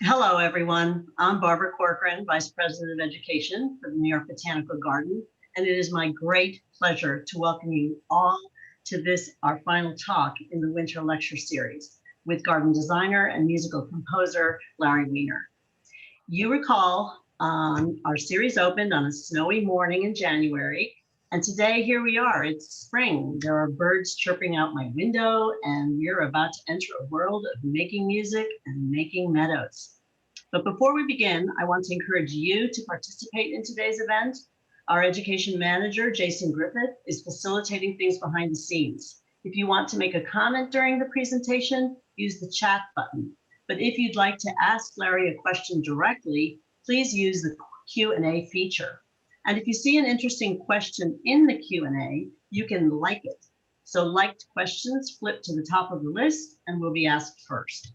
Hello, everyone. I'm Barbara Corcoran, Vice President of Education for the New York Botanical Garden, and it is my great pleasure to welcome you all to this, our final talk in the Winter Lecture Series with garden designer and musical composer Larry Weiner. You recall our series opened on a snowy morning in January, and today here we are. It's spring. There are birds chirping out my window, and we're about to enter a world of making music and making meadows. But before we begin, I want to encourage you to participate in today's event. Our education manager, Jason Griffith, is facilitating things behind the scenes. If you want to make a comment during the presentation, use the chat button. But if you'd like to ask Larry a question directly, please use the Q&A feature. And if you see an interesting question in the Q&A, you can like it. So liked questions flip to the top of the list and will be asked first.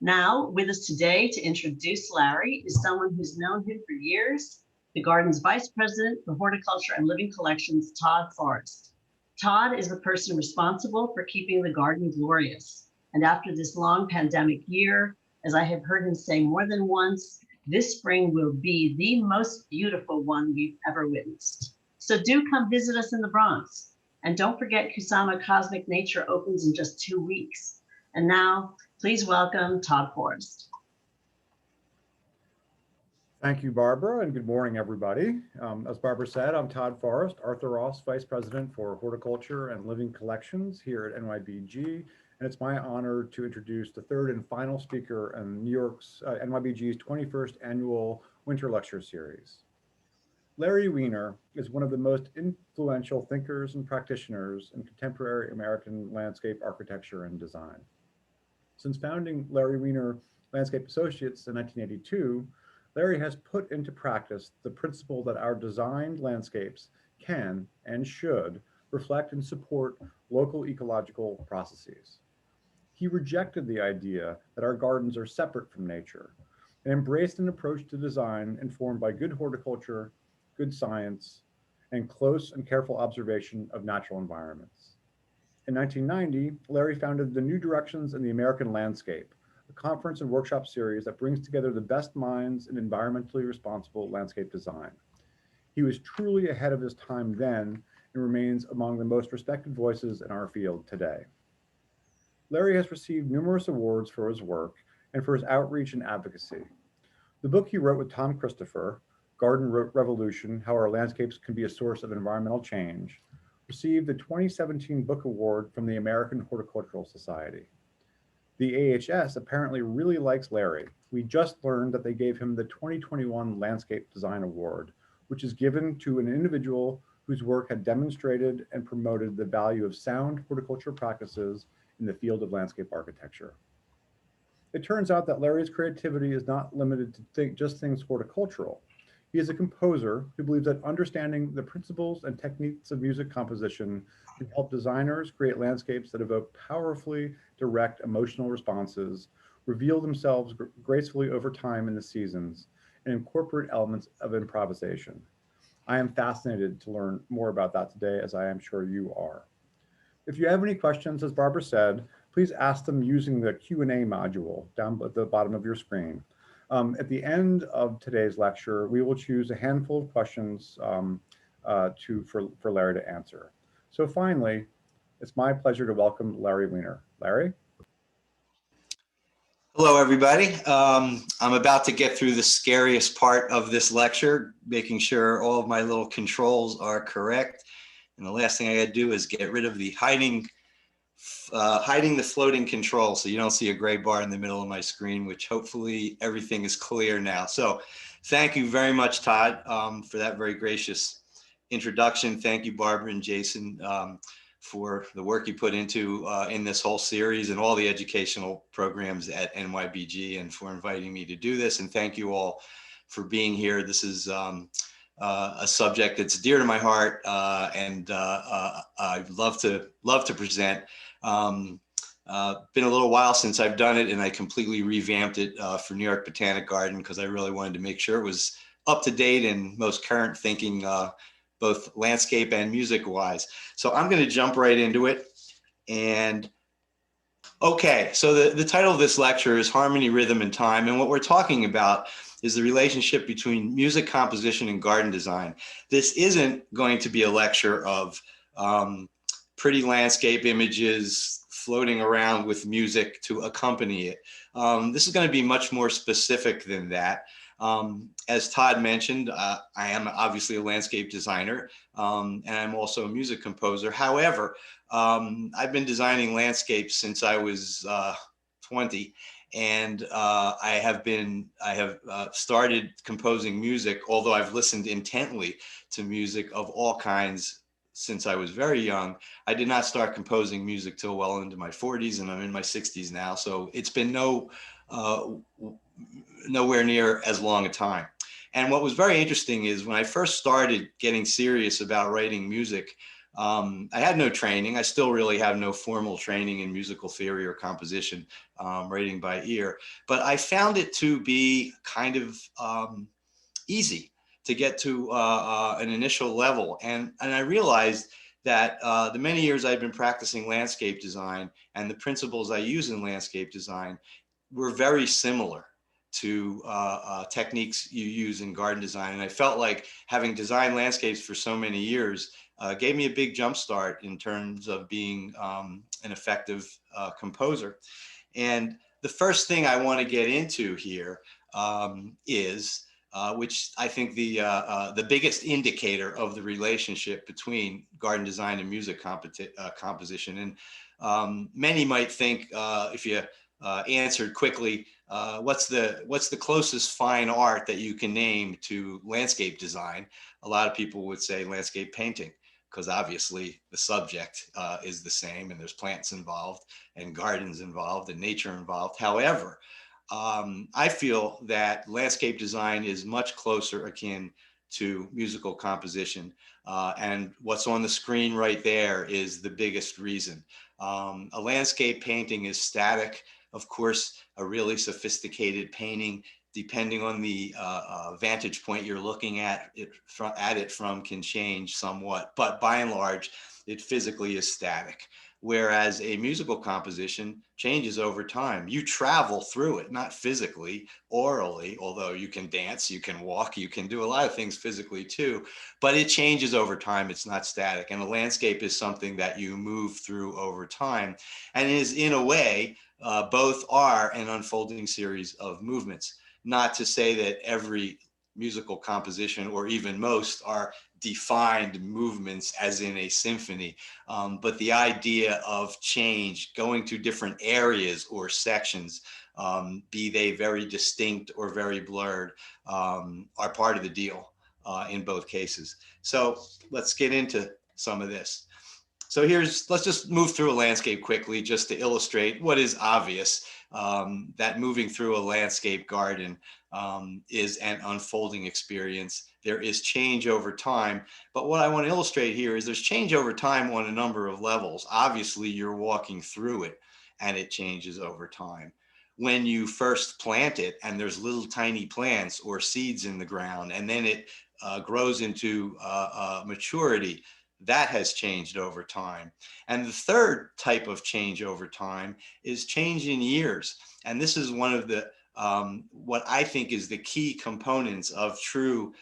Now, with us today to introduce Larry is someone who's known him for years, the garden's Vice President for Horticulture and Living Collections, Todd Forrest. Todd is the person responsible for keeping the garden glorious. And after this long pandemic year, as I have heard him say more than once, this spring will be the most beautiful one we've ever witnessed. So do come visit us in the Bronx. And don't forget Kusama Cosmic Nature opens in just 2 weeks. And now, please welcome Todd Forrest. Thank you, Barbara, and good morning, everybody. As Barbara said, I'm Todd Forrest, Arthur Ross Vice President for Horticulture and Living Collections here at NYBG, and it's my honor to introduce the third and final speaker in New York's NYBG's 21st Annual Winter Lecture Series. Larry Weiner is one of the most influential thinkers and practitioners in contemporary American landscape architecture and design. Since founding Larry Weiner Landscape Associates in 1982, Larry has put into practice the principle that our designed landscapes can and should reflect and support local ecological processes. He rejected the idea that our gardens are separate from nature and embraced an approach to design informed by good horticulture, good science, and close and careful observation of natural environments. In 1990, Larry founded the New Directions in the American Landscape, a conference and workshop series that brings together the best minds in environmentally responsible landscape design. He was truly ahead of his time then and remains among the most respected voices in our field today. Larry has received numerous awards for his work and for his outreach and advocacy. The book he wrote with Tom Christopher, Garden Revolution: How Our Landscapes Can Be a Source of Environmental Change, received the 2017 Book Award from the American Horticultural Society. The AHS apparently really likes Larry. We just learned that they gave him the 2021 Landscape Design Award, which is given to an individual whose work had demonstrated and promoted the value of sound horticulture practices in the field of landscape architecture. It turns out that Larry's creativity is not limited to just things horticultural. He is a composer who believes that understanding the principles and techniques of music composition can help designers create landscapes that evoke powerfully direct emotional responses, reveal themselves gracefully over time in the seasons, and incorporate elements of improvisation. I am fascinated to learn more about that today, as I am sure you are. If you have any questions, as Barbara said, please ask them using the Q&A module down at the bottom of your screen. At the end of today's lecture, we will choose a handful of questions for Larry to answer. So finally, it's my pleasure to welcome Larry Weiner. Larry? Hello, everybody. I'm about to get through the scariest part of this lecture, making sure all of my little controls are correct. And the last thing I gotta do is get rid of the hiding the floating control so you don't see a gray bar in the middle of my screen, which hopefully everything is clear now. So thank you very much, Todd, for that very gracious introduction. Thank you, Barbara and Jason, for the work you put into in this whole series and all the educational programs at NYBG, and for inviting me to do this. And thank you all for being here. This is a subject that's dear to my heart, and I'd love to present. Been a little while since I've done it, and I completely revamped it for New York Botanic Garden because I really wanted to make sure it was up to date and most current thinking, both landscape and music wise. So I'm going to jump right into it. And Okay, so the title of this lecture is Harmony, Rhythm, and Time. And what we're talking about is the relationship between music composition and garden design. This isn't going to be a lecture of pretty landscape images floating around with music to accompany it. This is going to be much more specific than that. As Todd mentioned, I am obviously a landscape designer, and I'm also a music composer. However, I've been designing landscapes since I was 20, and I have started composing music, although I've listened intently to music of all kinds since I was very young. I did not start composing music till well into my 40s, and I'm in my 60s now. So it's been nowhere near as long a time. And what was very interesting is when I first started getting serious about writing music, I had no training. I still really have no formal training in musical theory or composition, writing by ear. But I found it to be kind of easy to get to an initial level. And I realized that the many years I've been practicing landscape design and the principles I use in landscape design were very similar to techniques you use in garden design. And I felt like having designed landscapes for so many years gave me a big jump start in terms of being an effective composer. And the first thing I want to get into here is which I think the biggest indicator of the relationship between garden design and music composition. And many might think if you answered quickly, what's the closest fine art that you can name to landscape design? A lot of people would say landscape painting, because obviously the subject is the same and there's plants involved and gardens involved and nature involved. However, I feel that landscape design is much closer akin to musical composition. And what's on the screen right there is the biggest reason. A landscape painting is static. Of course, a really sophisticated painting, depending on the vantage point you're looking at it from, can change somewhat. But by and large, it physically is static. Whereas a musical composition changes over time. You travel through it, not physically, orally, although you can dance, you can walk, you can do a lot of things physically too, but it changes over time. It's not static. And a landscape is something that you move through over time and is, in a way, both are an unfolding series of movements. Not to say that every musical composition, or even most, are defined movements as in a symphony. But the idea of change, going to different areas or sections, be they very distinct or very blurred, are part of the deal in both cases. So let's get into some of this. So let's just move through a landscape quickly just to illustrate what is obvious, that moving through a landscape garden is an unfolding experience. There is change over time. But what I want to illustrate here is there's change over time on a number of levels. Obviously, you're walking through it and it changes over time. When you first plant it and there's little tiny plants or seeds in the ground, and then it grows into maturity, that has changed over time. And the third type of change over time is change in years. And this is one of the what I think is the key components of true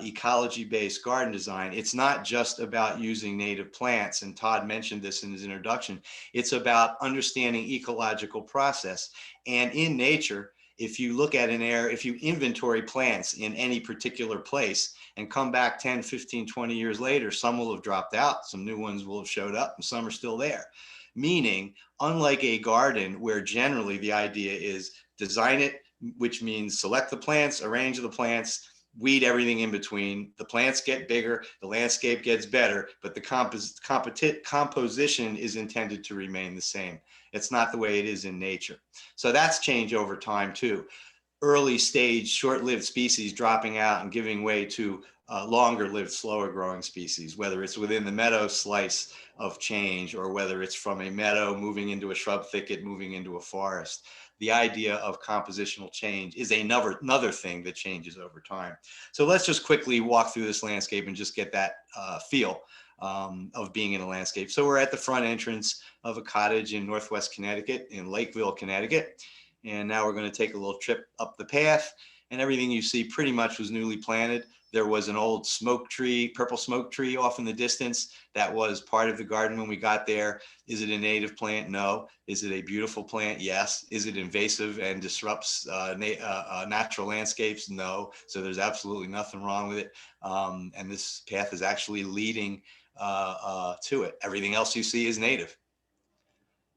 ecology-based garden design. It's not just about using native plants, and Todd mentioned this in his introduction. It's about understanding ecological process. And in nature, if you look at if you inventory plants in any particular place and come back 10, 15, 20 years later, some will have dropped out, some new ones will have showed up, and some are still there. Meaning, unlike a garden where generally the idea is design it, which means select the plants, arrange the plants, weed everything in between. The plants get bigger, the landscape gets better, but the composition is intended to remain the same. It's not the way it is in nature. So that's change over time too. Early stage, short-lived species dropping out and giving way to longer-lived, slower-growing species, whether it's within the meadow slice of change or whether it's from a meadow moving into a shrub thicket, moving into a forest. The idea of compositional change is another thing that changes over time. So let's just quickly walk through this landscape and just get that feel. of being in a landscape. So we're at the front entrance of a cottage in Northwest Connecticut, in Lakeville, Connecticut. And now we're going to take a little trip up the path, and everything you see pretty much was newly planted. There was an old smoke tree, purple smoke tree off in the distance that was part of the garden when we got there. Is it a native plant? No. Is it a beautiful plant? Yes. Is it invasive and disrupts natural landscapes? No. So there's absolutely nothing wrong with it. And this path is actually leading to it. Everything else you see is native.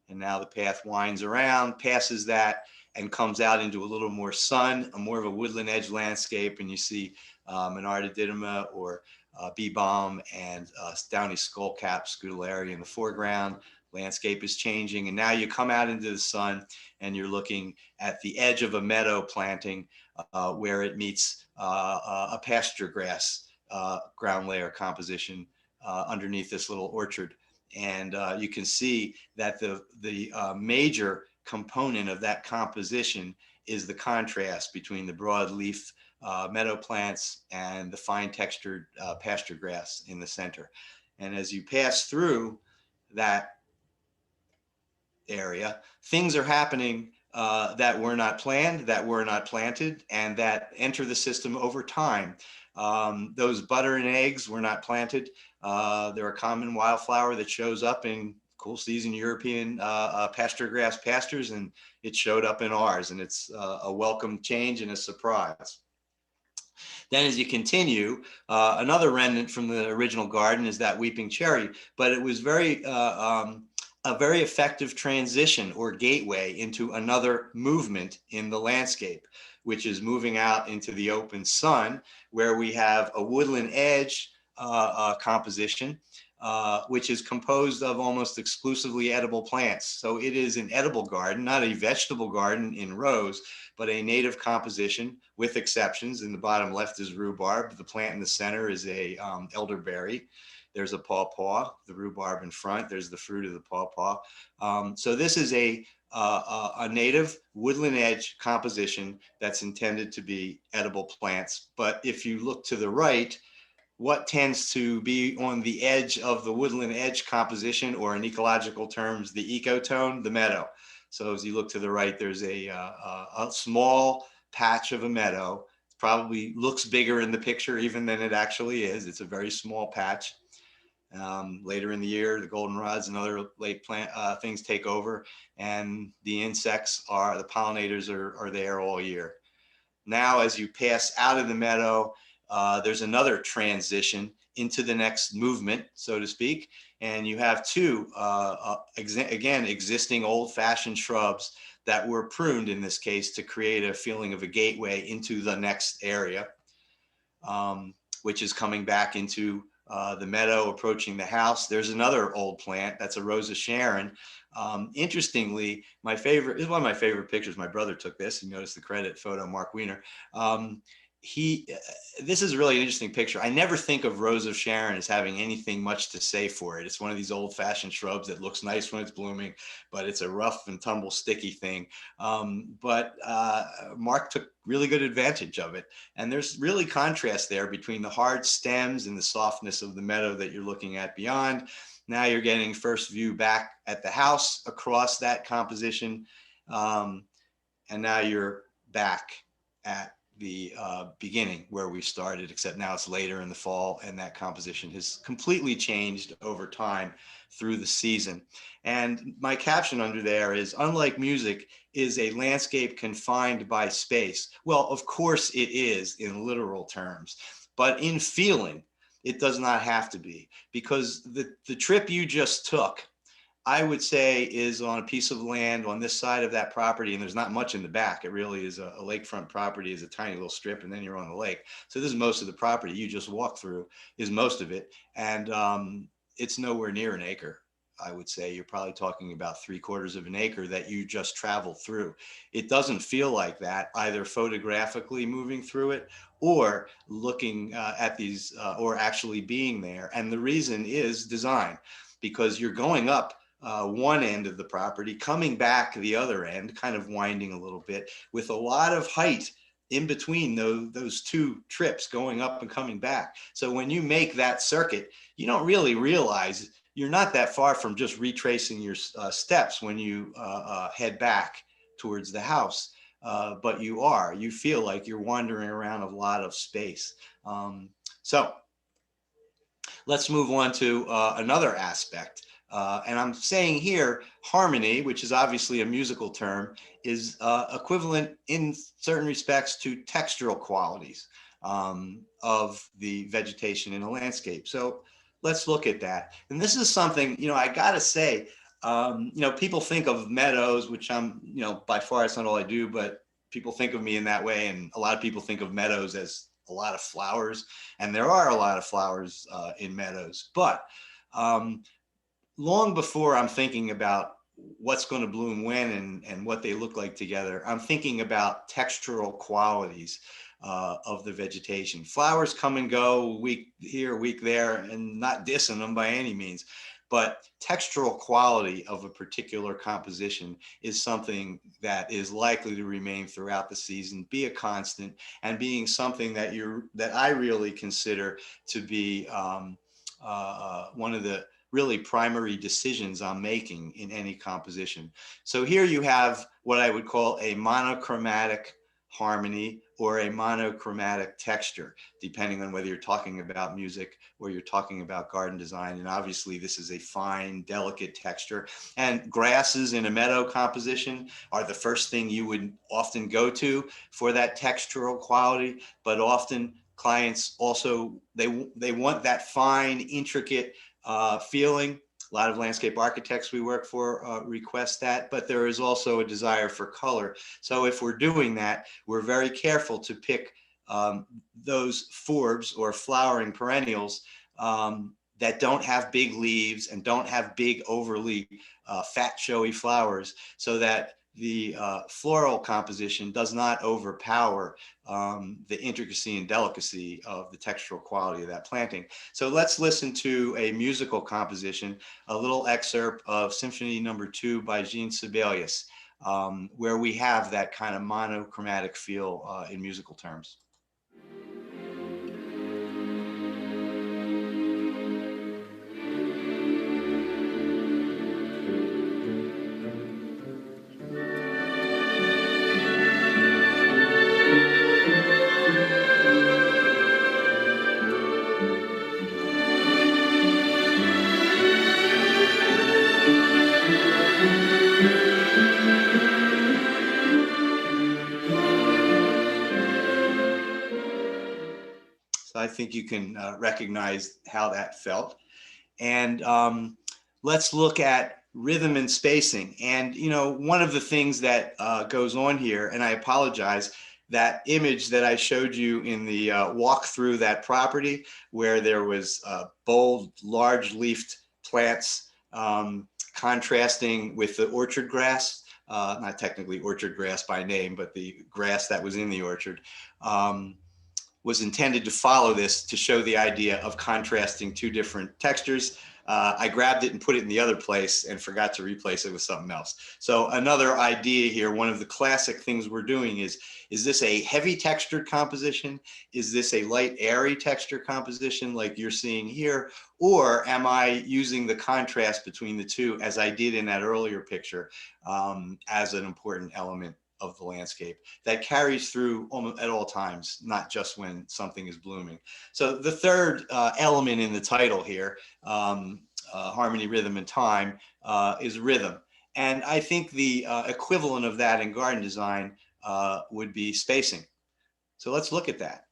And now the path winds around, passes that, and comes out into a little more sun, more of a woodland edge landscape. And you see Monarda didyma or bee balm and downy skullcap scutellaria in the foreground. Landscape is changing. And now you come out into the sun and you're looking at the edge of a meadow planting where it meets a pasture grass ground layer composition underneath this little orchard. And you can see that the major component of that composition is the contrast between the broadleaf meadow plants and the fine textured pasture grass in the center. And as you pass through that area, things are happening that were not planned, that were not planted, and that enter the system over time. Those butter and eggs were not planted. They're a common wildflower that shows up in cool season European pasture grass pastures, and it showed up in ours, and it's a welcome change and a surprise. Then as you continue, another remnant from the original garden is that weeping cherry, but it was a very effective transition or gateway into another movement in the landscape, which is moving out into the open sun, where we have a woodland edge composition, which is composed of almost exclusively edible plants. So it is an edible garden, not a vegetable garden in rows, but a native composition with exceptions. In the bottom left is rhubarb. The plant in the center is a elderberry. There's a pawpaw, the rhubarb in front. There's the fruit of the pawpaw. So this is a native woodland edge composition that's intended to be edible plants. But if you look to the right, what tends to be on the edge of the woodland edge composition, or in ecological terms, the ecotone, the meadow. So as you look to the right, there's a small patch of a meadow. It probably looks bigger in the picture even than it actually is. It's a very small patch. Later in the year, the goldenrods and other late plant things take over, and the insects the pollinators are there all year. Now, as you pass out of the meadow, there's another transition into the next movement, so to speak, and you have two, again, existing old-fashioned shrubs that were pruned in this case to create a feeling of a gateway into the next area, which is coming back into the meadow, approaching the house. There's another old plant that's a Rosa Sharon. Interestingly, this is one of my favorite pictures. My brother took this. You notice the credit photo, Mark Wiener. This is really an interesting picture. I never think of Rose of Sharon as having anything much to say for it. It's one of these old-fashioned shrubs that looks nice when it's blooming, but it's a rough and tumble sticky thing. But Mark took really good advantage of it. And there's really contrast there between the hard stems and the softness of the meadow that you're looking at beyond. Now you're getting first view back at the house across that composition. And now you're back at the beginning where we started, except now it's later in the fall, and that composition has completely changed over time through the season. And my caption under there is, unlike music, is a landscape confined by space? Well, of course it is in literal terms, but in feeling, it does not have to be, because the trip you just took, I would say, is on a piece of land on this side of that property, and there's not much in the back. It really is a lakefront property, is a tiny little strip, and then you're on the lake. So this is most of the property you just walked through, is most of it, and it's nowhere near an acre. I would say you're probably talking about 3/4 of an acre that you just traveled through. It doesn't feel like that, either photographically moving through it or looking at these or actually being there. And the reason is design, because you're going up one end of the property, coming back the other end, kind of winding a little bit, with a lot of height in between those two trips going up and coming back. So when you make that circuit, you don't really realize you're not that far from just retracing your steps when you head back towards the house. But you feel like you're wandering around a lot of space. So let's move on to another aspect. And I'm saying here, harmony, which is obviously a musical term, is equivalent in certain respects to textural qualities of the vegetation in a landscape. So let's look at that. And this is something, I gotta say, people think of meadows, which I'm, by far it's not all I do, but people think of me in that way. And a lot of people think of meadows as a lot of flowers, and there are a lot of flowers in meadows. But long before I'm thinking about what's going to bloom when and what they look like together, I'm thinking about textural qualities of the vegetation. Flowers come and go, week here, week there, and not dissing them by any means. But textural quality of a particular composition is something that is likely to remain throughout the season, be a constant, and being something that I really consider to be one of the really primary decisions I'm making in any composition. So here you have what I would call a monochromatic harmony or a monochromatic texture, depending on whether you're talking about music or you're talking about garden design. And obviously this is a fine, delicate texture. And grasses in a meadow composition are the first thing you would often go to for that textural quality. But often clients also, they want that fine, intricate feeling. A lot of landscape architects we work for request that, but there is also a desire for color. So if we're doing that, we're very careful to pick those forbs or flowering perennials that don't have big leaves and don't have big, overly fat, showy flowers, so that the floral composition does not overpower the intricacy and delicacy of the textural quality of that planting. So let's listen to a musical composition, a little excerpt of Symphony No. 2 by Jean Sibelius, where we have that kind of monochromatic feel in musical terms. I think you can recognize how that felt. And let's look at rhythm and spacing. And, one of the things that goes on here, and I apologize, that image that I showed you in the walk through that property where there was bold, large leafed plants contrasting with the orchard grass, not technically orchard grass by name, but the grass that was in the orchard, was intended to follow this to show the idea of contrasting two different textures. I grabbed it and put it in the other place and forgot to replace it with something else. So another idea here, one of the classic things we're doing is this a heavy textured composition? Is this a light, airy texture composition like you're seeing here? Or am I using the contrast between the two, as I did in that earlier picture, as an important element of the landscape that carries through almost at all times, not just when something is blooming? So the third element in the title here, harmony, rhythm, and time, is rhythm. And I think the equivalent of that in garden design would be spacing. So let's look at that.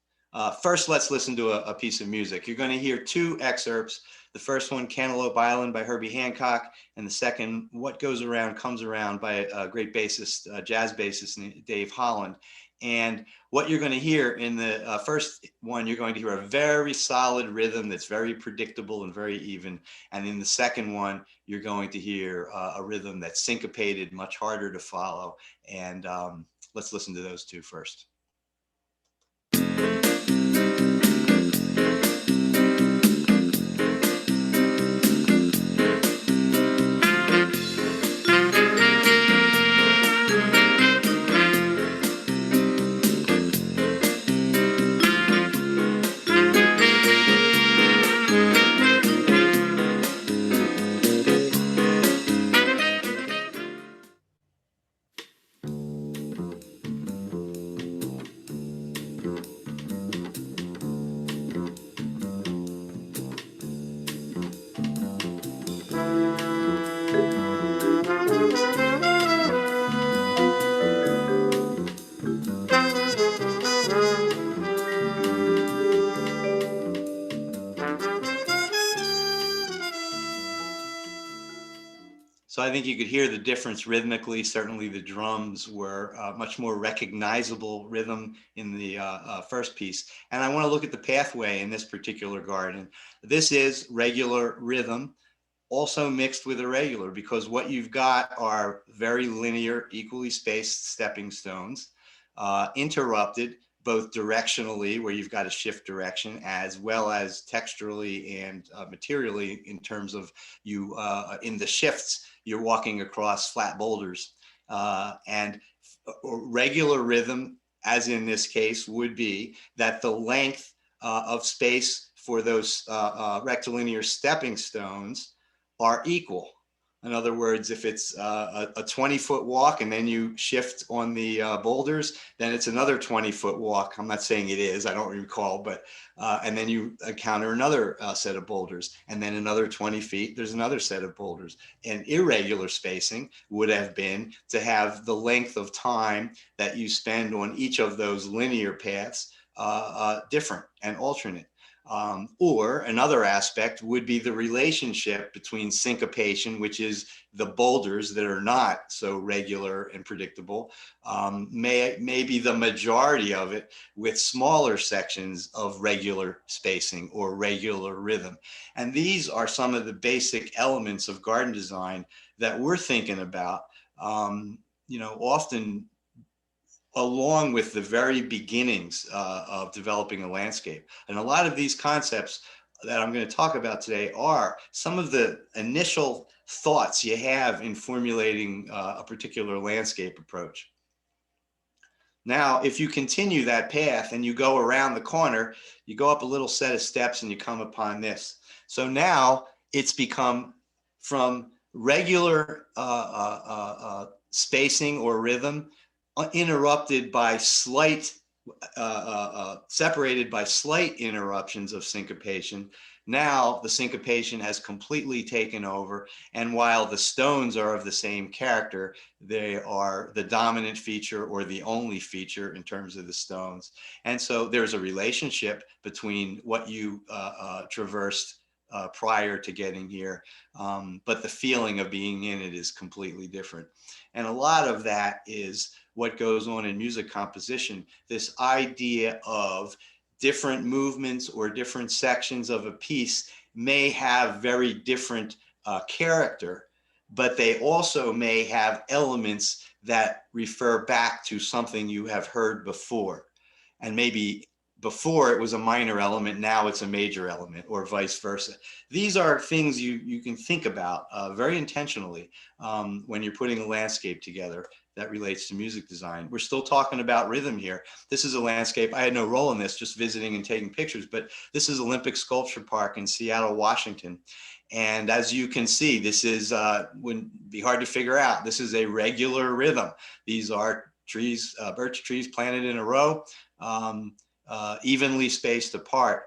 First, let's listen to a piece of music. You're going to hear two excerpts. The first one, Cantaloupe Island by Herbie Hancock, and the second, What Goes Around Comes Around by a great bassist, jazz bassist, Dave Holland. And what you're going to hear in the first one, you're going to hear a very solid rhythm that's very predictable and very even. And in the second one, you're going to hear a rhythm that's syncopated, much harder to follow. And let's listen to those two first. I think you could hear the difference rhythmically. Certainly the drums were much more recognizable rhythm in the first piece. And I want to look at the pathway in this particular garden. This is regular rhythm, also mixed with irregular, because what you've got are very linear, equally spaced stepping stones, interrupted both directionally, where you've got to shift direction, as well as texturally and materially, in terms of you in the shifts, you're walking across flat boulders. And regular rhythm, as in this case, would be that the length of space for those rectilinear stepping stones are equal. In other words, if it's a 20-foot walk and then you shift on the boulders, then it's another 20-foot walk. I'm not saying it is, I don't recall, but and then you encounter another set of boulders, and then another 20 feet, there's another set of boulders. And irregular spacing would have been to have the length of time that you spend on each of those linear paths different and alternate. Or another aspect would be the relationship between syncopation, which is the boulders that are not so regular and predictable, maybe the majority of it with smaller sections of regular spacing or regular rhythm. And these are some of the basic elements of garden design that we're thinking about, often along with the very beginnings of developing a landscape. And a lot of these concepts that I'm going to talk about today are some of the initial thoughts you have in formulating a particular landscape approach. Now, if you continue that path and you go around the corner, you go up a little set of steps and you come upon this. So now it's become from regular spacing or rhythm, interrupted by slight, separated by slight interruptions of syncopation. Now the syncopation has completely taken over. And while the stones are of the same character, they are the dominant feature or the only feature in terms of the stones. And so there's a relationship between what you traversed prior to getting here, but the feeling of being in it is completely different. And a lot of that is what goes on in music composition, this idea of different movements or different sections of a piece may have very different character, but they also may have elements that refer back to something you have heard before. And maybe before it was a minor element, now it's a major element, or vice versa. These are things you can think about very intentionally when you're putting a landscape together that relates to music design. We're still talking about rhythm here. This is a landscape. I had no role in this, just visiting and taking pictures, but this is Olympic Sculpture Park in Seattle, Washington. And as you can see, this is, wouldn't be hard to figure out, this is a regular rhythm. These are trees, birch trees planted in a row, evenly spaced apart.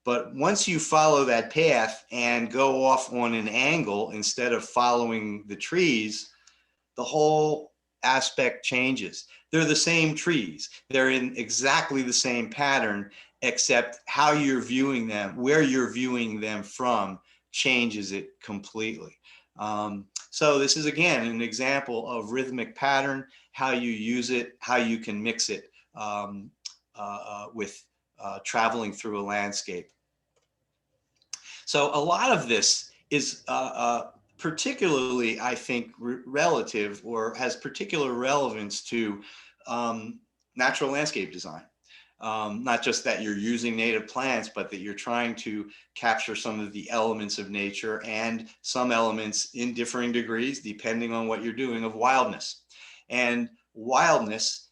But once you follow that path and go off on an angle instead of following the trees, the whole aspect changes. They're the same trees. They're in exactly the same pattern, except how you're viewing them, where you're viewing them from, changes it completely. So this is, again, an example of rhythmic pattern, how you use it, how you can mix it with traveling through a landscape. So a lot of this is particularly, I think, relative or has particular relevance to natural landscape design. Not just that you're using native plants, but that you're trying to capture some of the elements of nature and some elements in differing degrees, depending on what you're doing, of wildness. And wildness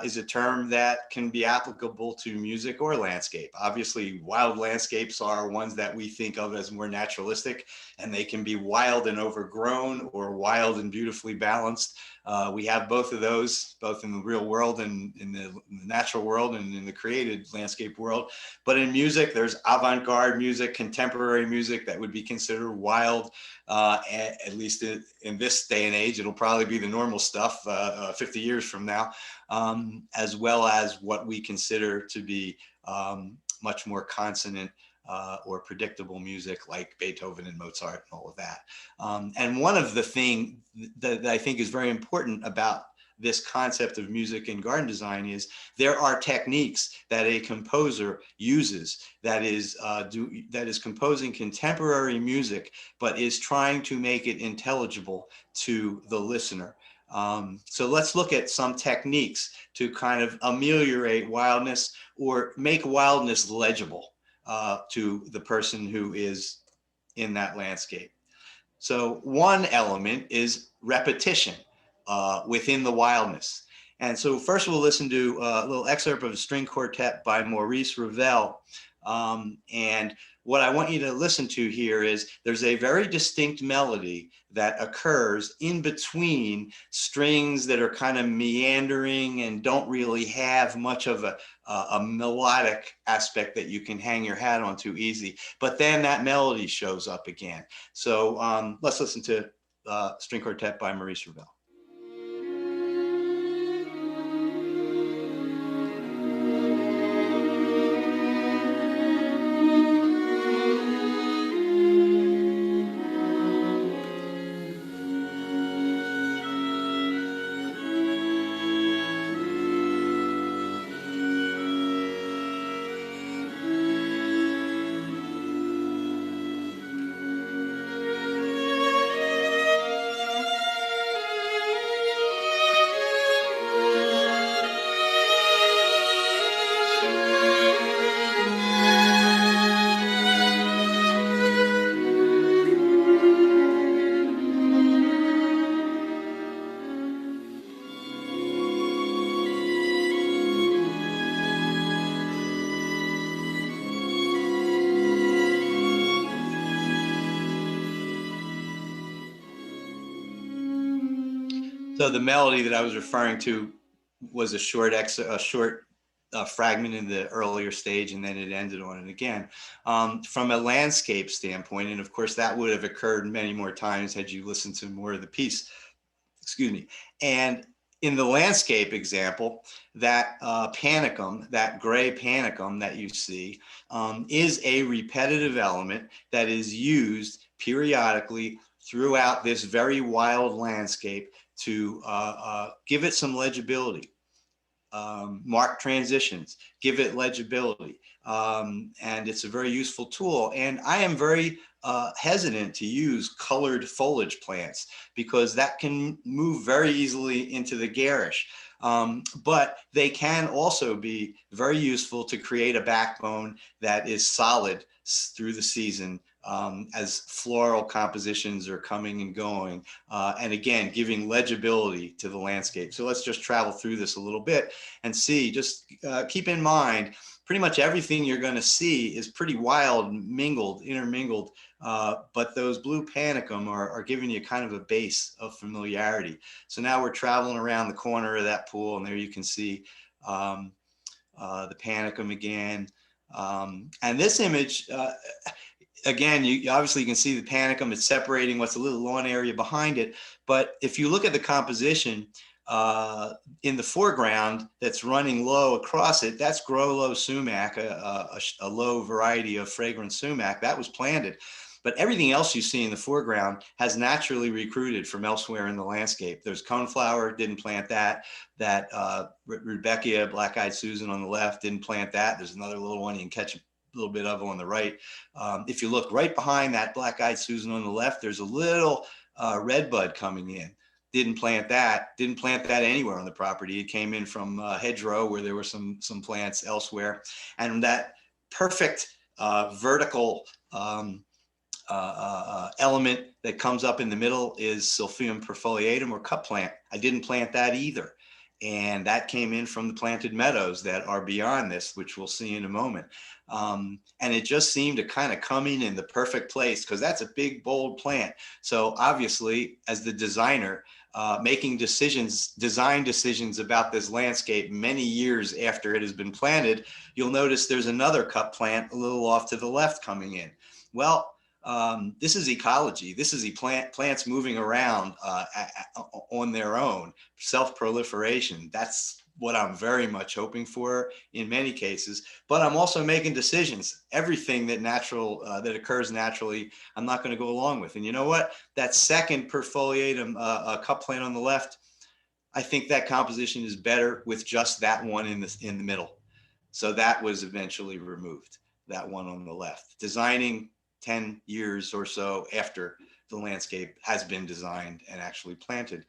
is a term that can be applicable to music or landscape. Obviously, wild landscapes are ones that we think of as more naturalistic, and they can be wild and overgrown or wild and beautifully balanced. We have both of those, both in the real world and in the natural world and in the created landscape world. But in music, there's avant-garde music, contemporary music that would be considered wild. At least in this day and age, it'll probably be the normal stuff 50 years from now, as well as what we consider to be much more consonant or predictable music like Beethoven and Mozart and all of that. And one of the things that I think is very important about this concept of music and garden design is there are techniques that a composer uses that is composing contemporary music, but is trying to make it intelligible to the listener. So let's look at some techniques to kind of ameliorate wildness or make wildness legible to the person who is in that landscape. So one element is repetition within the wildness. And so first we'll listen to a little excerpt of a string quartet by Maurice Ravel. And what I want you to listen to here is there's a very distinct melody that occurs in between strings that are kind of meandering and don't really have much of a melodic aspect that you can hang your hat on too easy. But then that melody shows up again. So let's listen to String Quartet by Maurice Ravel. So the melody that I was referring to was a short fragment in the earlier stage, and then it ended on it again. From a landscape standpoint, and of course that would have occurred many more times had you listened to more of the piece, excuse me. And in the landscape example, that panicum, that gray panicum that you see, is a repetitive element that is used periodically throughout this very wild landscape to give it some legibility, mark transitions, give it legibility. And it's a very useful tool. And I am very hesitant to use colored foliage plants because that can move very easily into the garish. But they can also be very useful to create a backbone that is solid through the season as floral compositions are coming and going, and again, giving legibility to the landscape. So let's just travel through this a little bit and see, just keep in mind, pretty much everything you're going to see is pretty wild, mingled, intermingled, but those blue panicum are giving you kind of a base of familiarity. So now we're traveling around the corner of that pool, and there you can see the panicum again. And this image, again, you obviously can see the panicum. It's separating what's a little lawn area behind it. But if you look at the composition in the foreground that's running low across it, that's Grollo sumac, a low variety of fragrant sumac that was planted. But everything else you see in the foreground has naturally recruited from elsewhere in the landscape. There's coneflower, didn't plant that. That Rudbeckia, black-eyed Susan on the left, didn't plant that. There's another little one you can catch a little bit of on the right. If you look right behind that black-eyed Susan on the left, there's a little red bud coming in. Didn't plant that anywhere on the property. It came in from hedgerow where there were some plants elsewhere. And that perfect vertical element that comes up in the middle is Silphium perfoliatum, or cup plant. I didn't plant that either. And that came in from the planted meadows that are beyond this, which we'll see in a moment. And it just seemed to kind of come in the perfect place because that's a big, bold plant. So obviously, as the designer, making design decisions about this landscape many years after it has been planted, you'll notice there's another cup plant a little off to the left coming in. Well, this is ecology. This is plants moving around on their own, self-proliferation. That's what I'm very much hoping for in many cases, but I'm also making decisions. Everything that occurs naturally, I'm not going to go along with. And you know what? That second perfoliatum cup plant on the left, I think that composition is better with just that one in the middle. So that was eventually removed, that one on the left. Designing 10 years or so after the landscape has been designed and actually planted.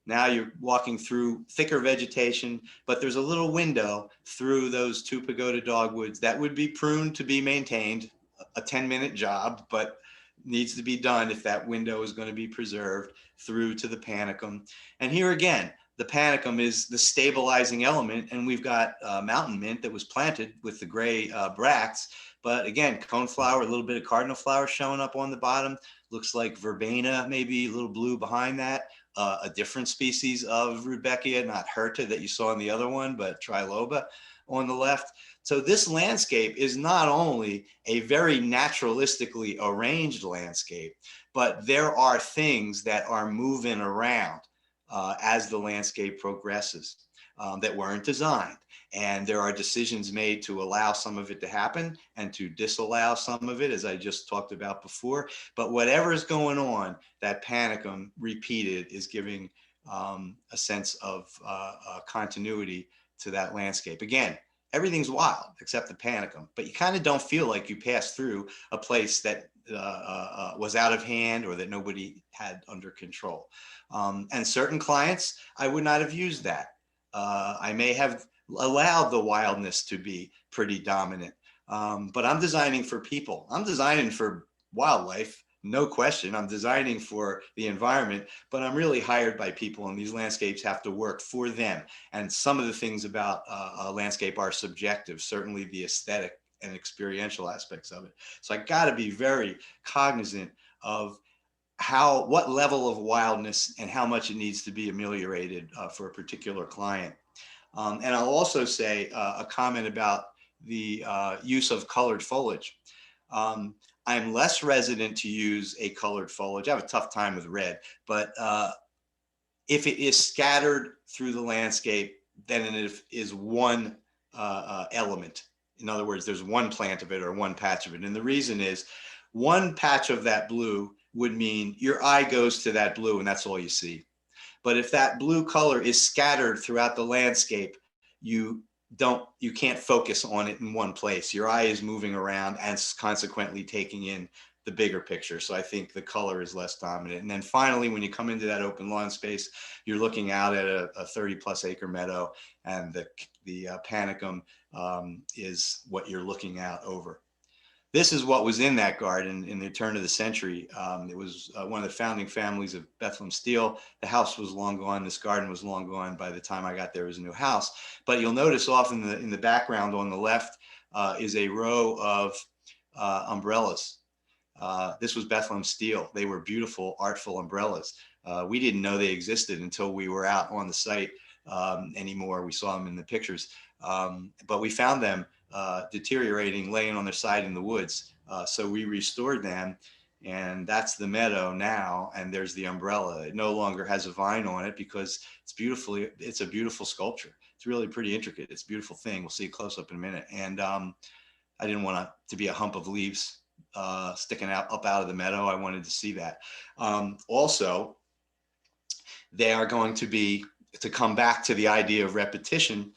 Now you're walking through thicker vegetation, but there's a little window through those 2 pagoda dogwoods that would be pruned to be maintained, a 10-minute job, but needs to be done if that window is going to be preserved, through to the panicum. And here again, the panicum is the stabilizing element, and we've got mountain mint that was planted with the gray bracts. But again, coneflower, a little bit of cardinal flower showing up on the bottom. Looks like verbena, maybe a little blue behind that. A different species of Rudbeckia, not Herta that you saw in the other one, but Triloba on the left. So this landscape is not only a very naturalistically arranged landscape, but there are things that are moving around as the landscape progresses that weren't designed. And there are decisions made to allow some of it to happen and to disallow some of it, as I just talked about before. But whatever's going on, that panicum repeated is giving a sense of continuity to that landscape. Again, everything's wild except the panicum, but you kind of don't feel like you passed through a place that was out of hand or that nobody had under control. And certain clients, I would not have used that. I may have allowed the wildness to be pretty dominant, but I'm designing for people. I'm designing for wildlife, no question. I'm designing for the environment, but I'm really hired by people, and these landscapes have to work for them. And some of the things about a landscape are subjective, certainly the aesthetic and experiential aspects of it. So I got to be very cognizant of what level of wildness and how much it needs to be ameliorated for a particular client. And I'll also say a comment about the use of colored foliage. I'm less resident to use a colored foliage. I have a tough time with red, but if it is scattered through the landscape, then it is one element. In other words, there's one plant of it or one patch of it. And the reason is one patch of that blue would mean your eye goes to that blue and that's all you see. But if that blue color is scattered throughout the landscape, you can't focus on it in one place. Your eye is moving around and consequently taking in the bigger picture. So I think the color is less dominant. And then finally, when you come into that open lawn space, you're looking out at a 30+ acre meadow, and the panicum is what you're looking out over. This is what was in that garden in the turn of the century. It was one of the founding families of Bethlehem Steel. The house was long gone. This garden was long gone by the time I got there. It was a new house. But you'll notice off in the background on the left is a row of umbrellas. This was Bethlehem Steel. They were beautiful, artful umbrellas. We didn't know they existed until we were out on the site anymore. We saw them in the pictures, but we found them deteriorating, laying on their side in the woods. So we restored them, and that's the meadow now. And there's the umbrella. It no longer has a vine on it because it's a beautiful sculpture. It's really pretty intricate. It's a beautiful thing. We'll see a close up in a minute. And I didn't want to be a hump of leaves sticking up out of the meadow. I wanted to see that. Also, they are going to come back to the idea of repetition.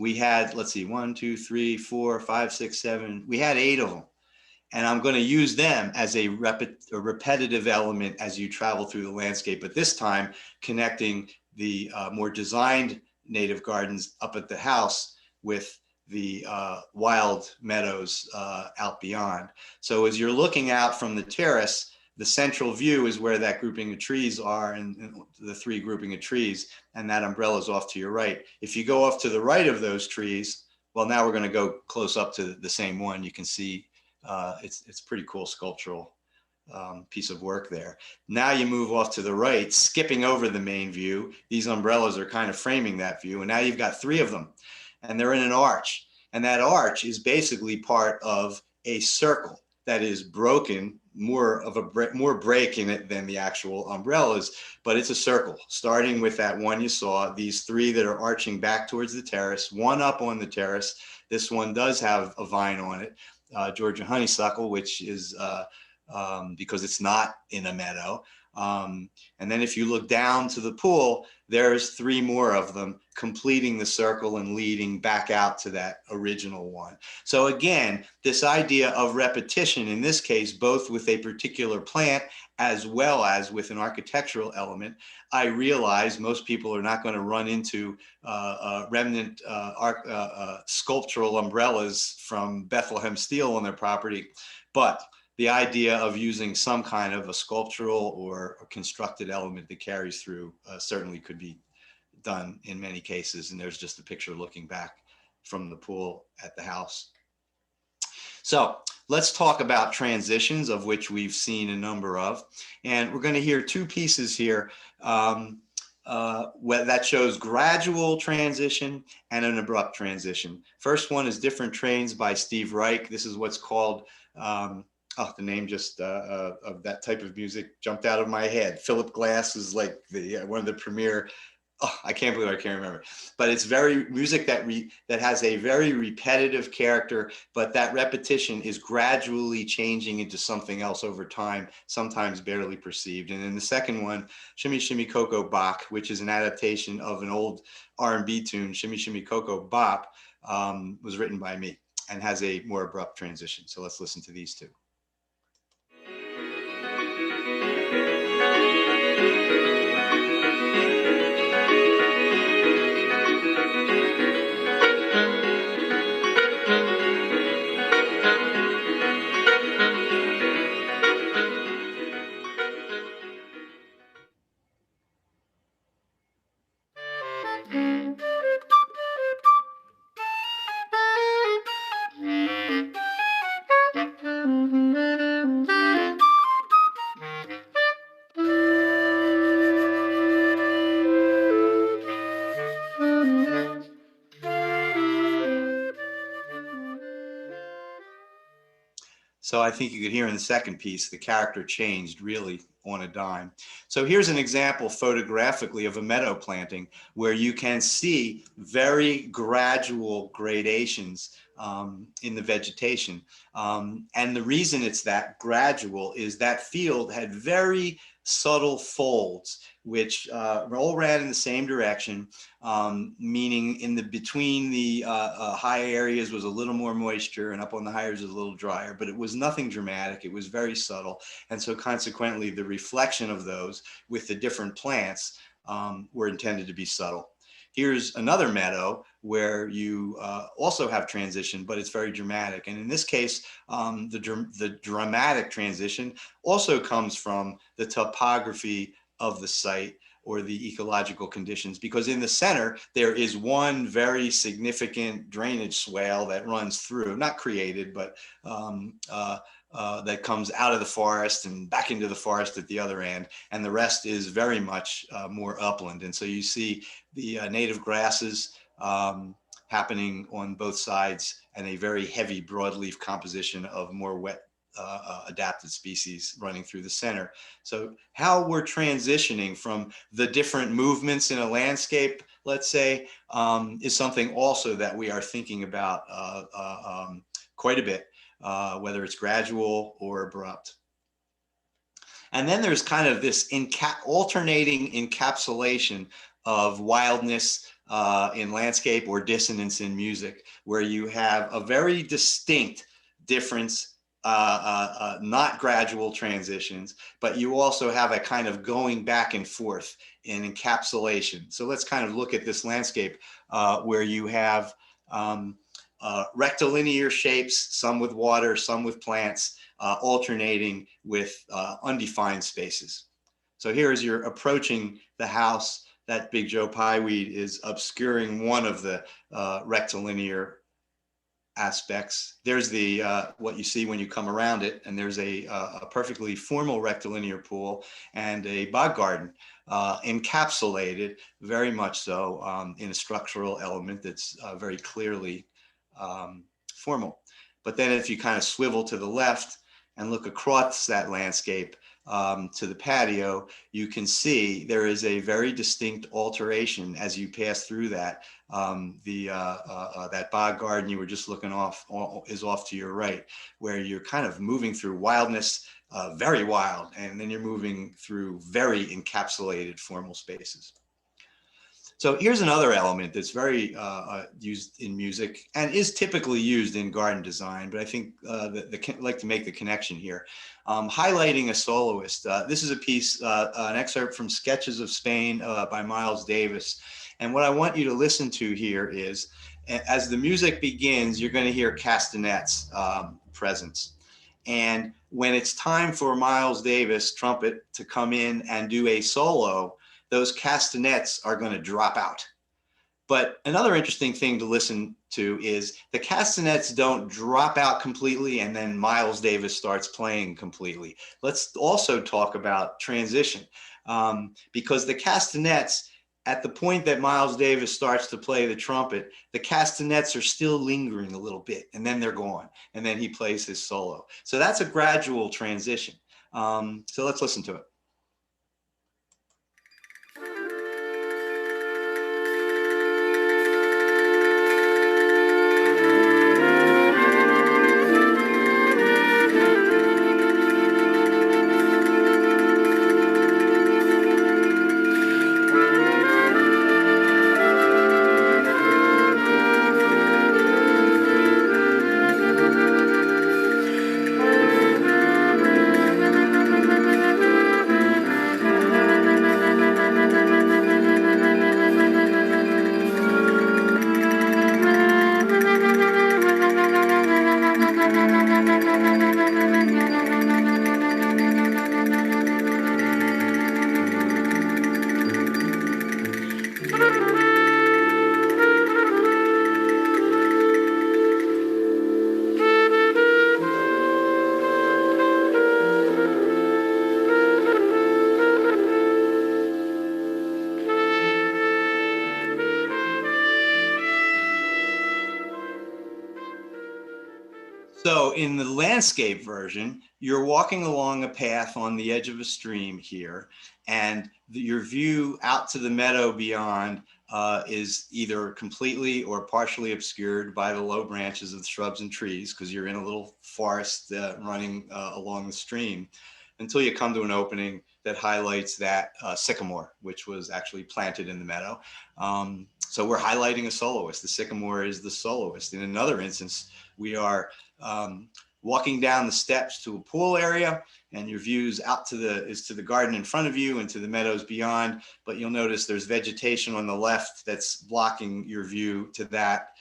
We had, let's see, 1, 2, 3, 4, 5, 6, 7. We had 8 of them. And I'm going to use them as a repetitive element as you travel through the landscape, but this time connecting the more designed native gardens up at the house with the wild meadows out beyond. So as you're looking out from the terrace, the central view is where that grouping of trees are, and the 3 grouping of trees, and that umbrella is off to your right. If you go off to the right of those trees, well, now we're going to go close up to the same one. You can see it's pretty cool sculptural piece of work there. Now you move off to the right, skipping over the main view. These umbrellas are kind of framing that view, and now you've got 3 of them, and they're in an arch. And that arch is basically part of a circle that is broken, more break in it than the actual umbrellas, but it's a circle, starting with that one you saw, these three that are arching back towards the terrace, one up on the terrace. This one does have a vine on it, Georgia honeysuckle, which is because it's not in a meadow. And then if you look down to the pool, there's three more of them completing the circle and leading back out to that original one. So again, this idea of repetition, in this case, both with a particular plant as well as with an architectural element, I realize most people are not going to run into remnant sculptural umbrellas from Bethlehem Steel on their property, but the idea of using some kind of a sculptural or a constructed element that carries through certainly could be done in many cases. And there's just a picture looking back from the pool at the house. So let's talk about transitions, of which we've seen a number of. And we're going to hear two pieces here that shows gradual transition and an abrupt transition. First one is Different Trains by Steve Reich. This is what's called the name just of that type of music jumped out of my head. Philip Glass is like one of the premier. I can't believe I can't remember. But it's very music that has a very repetitive character, but that repetition is gradually changing into something else over time, sometimes barely perceived. And then the second one, Shimmy Shimmy Cocoa Bop, which is an adaptation of an old R&B tune, Shimmy Shimmy Cocoa Bop, was written by me and has a more abrupt transition. So let's listen to these two. So I think you could hear in the second piece, the character changed really on a dime. So here's an example photographically of a meadow planting where you can see very gradual gradations in the vegetation. And the reason it's that gradual is that field had very subtle folds, which all ran in the same direction, meaning in the between the high areas was a little more moisture and up on the higher was a little drier, but it was nothing dramatic. It was very subtle. And so consequently, the reflection of those with the different plants were intended to be subtle. Here's another meadow where you also have transition, but it's very dramatic. And in this case, the dramatic transition also comes from the topography of the site or the ecological conditions, because in the center, there is one very significant drainage swale that runs through, not created, but that comes out of the forest and back into the forest at the other end. And the rest is very much more upland. And so you see the native grasses happening on both sides and a very heavy broadleaf composition of more wet adapted species running through the center. So how we're transitioning from the different movements in a landscape, let's say, is something also that we are thinking about quite a bit, whether it's gradual or abrupt. And then there's kind of this alternating encapsulation of wildness in landscape or dissonance in music, where you have a very distinct difference, not gradual transitions, but you also have a kind of going back and forth in encapsulation. So let's kind of look at this landscape where you have rectilinear shapes, some with water, some with plants, alternating with undefined spaces. So here as you're approaching the house, that big Joe Pye weed is obscuring one of the rectilinear aspects. There's the what you see when you come around it, and there's a perfectly formal rectilinear pool and a bog garden encapsulated very much so in a structural element that's very clearly formal. But then if you kind of swivel to the left and look across that landscape to the patio, you can see there is a very distinct alteration as you pass through that. That bog garden you were just looking off is off to your right, where you're kind of moving through wildness, very wild, and then you're moving through very encapsulated formal spaces. So here's another element that's very used in music and is typically used in garden design, but I think I'd like to make the connection here. Highlighting a soloist. This is a piece, an excerpt from Sketches of Spain by Miles Davis. And what I want you to listen to here is, as the music begins, you're going to hear castanets presence. And when it's time for Miles Davis, trumpet, to come in and do a solo, those castanets are going to drop out. But another interesting thing to listen to is the castanets don't drop out completely and then Miles Davis starts playing completely. Let's also talk about transition, because the castanets, at the point that Miles Davis starts to play the trumpet, the castanets are still lingering a little bit, and then they're gone, and then he plays his solo. So that's a gradual transition. So let's listen to it. So in the landscape version, you're walking along a path on the edge of a stream here, and your view out to the meadow beyond is either completely or partially obscured by the low branches of the shrubs and trees, because you're in a little forest running along the stream, until you come to an opening that highlights that sycamore, which was actually planted in the meadow. So we're highlighting a soloist. The sycamore is the soloist. In another instance, we are walking down the steps to a pool area, and your views out to the garden in front of you and to the meadows beyond. But you'll notice there's vegetation on the left that's blocking your view to that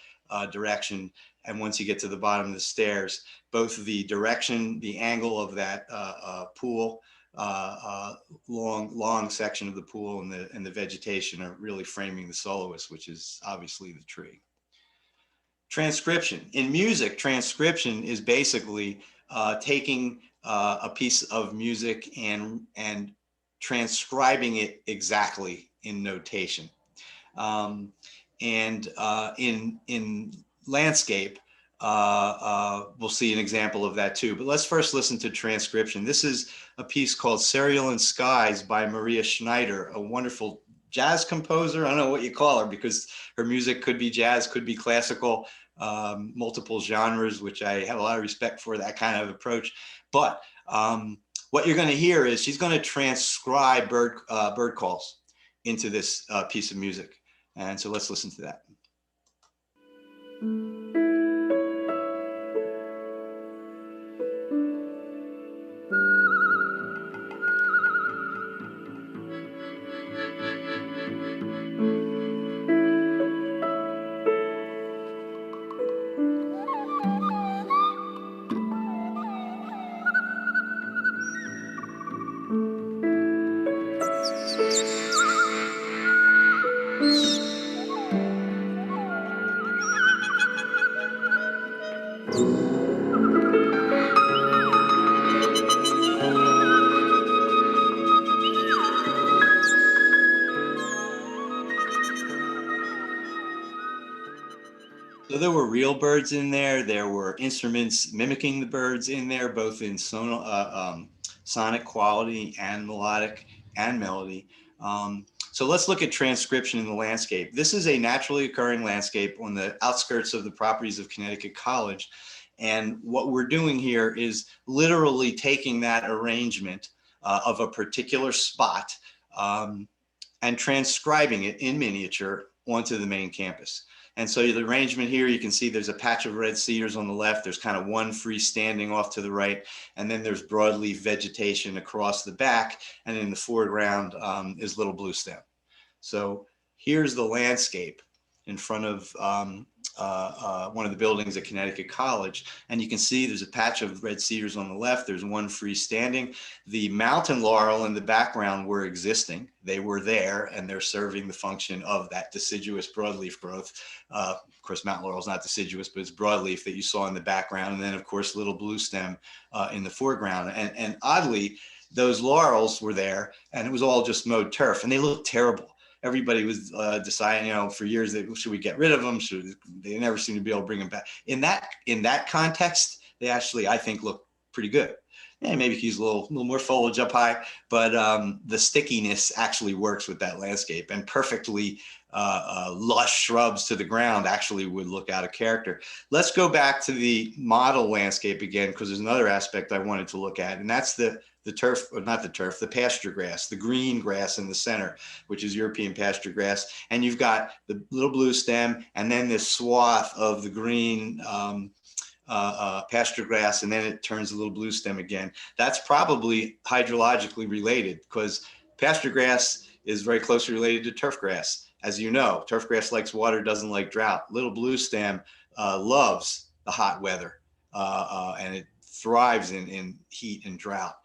direction. And once you get to the bottom of the stairs, both the direction, the angle of that pool, long section of the pool, and the vegetation are really framing the soloist, which is obviously the tree. Transcription. In music, transcription is basically taking a piece of music and transcribing it exactly in notation. In landscape, we'll see an example of that too. But let's first listen to transcription. This is a piece called Cerulean Skies by Maria Schneider, a wonderful jazz composer. I don't know what you call her, because her music could be jazz, could be classical, multiple genres, which I have a lot of respect for that kind of approach. But what you're going to hear is she's going to transcribe bird calls into this piece of music. And so let's listen to that. So there were real birds in there. There were instruments mimicking the birds in there, both in sonic quality and melodic and melody. So let's look at transcription in the landscape. This is a naturally occurring landscape on the outskirts of the properties of Connecticut College. And what we're doing here is literally taking that arrangement of a particular spot and transcribing it in miniature onto the main campus. And so the arrangement here, you can see there's a patch of red cedars on the left. There's kind of one freestanding off to the right. And then there's broadleaf vegetation across the back. And in the foreground is Little Blue Stem. So here's the landscape in front of one of the buildings at Connecticut College. And you can see there's a patch of red cedars on the left. There's one freestanding. The mountain laurel in the background were existing. They were there, and they're serving the function of that deciduous broadleaf growth. Of course, mountain laurel is not deciduous, but it's broadleaf that you saw in the background. And then, of course, Little Blue Stem in the foreground. And oddly, those laurels were there, and it was all just mowed turf, and they looked terrible. Everybody was deciding, for years, that should we get rid of them? They never seem to be able to bring them back. In that context, they actually, I think, look pretty good. And maybe you can use a little more foliage up high, but the stickiness actually works with that landscape, and perfectly lush shrubs to the ground actually would look out of character. Let's go back to the model landscape again, because there's another aspect I wanted to look at, and that's the turf, or not the turf, the pasture grass, the green grass in the center, which is European pasture grass. And you've got the Little Blue Stem, and then this swath of the green pasture grass, and then it turns a Little Blue Stem again. That's probably hydrologically related, because pasture grass is very closely related to turf grass. As you know, turf grass likes water, doesn't like drought. Little Blue Stem loves the hot weather, and it thrives in heat and drought.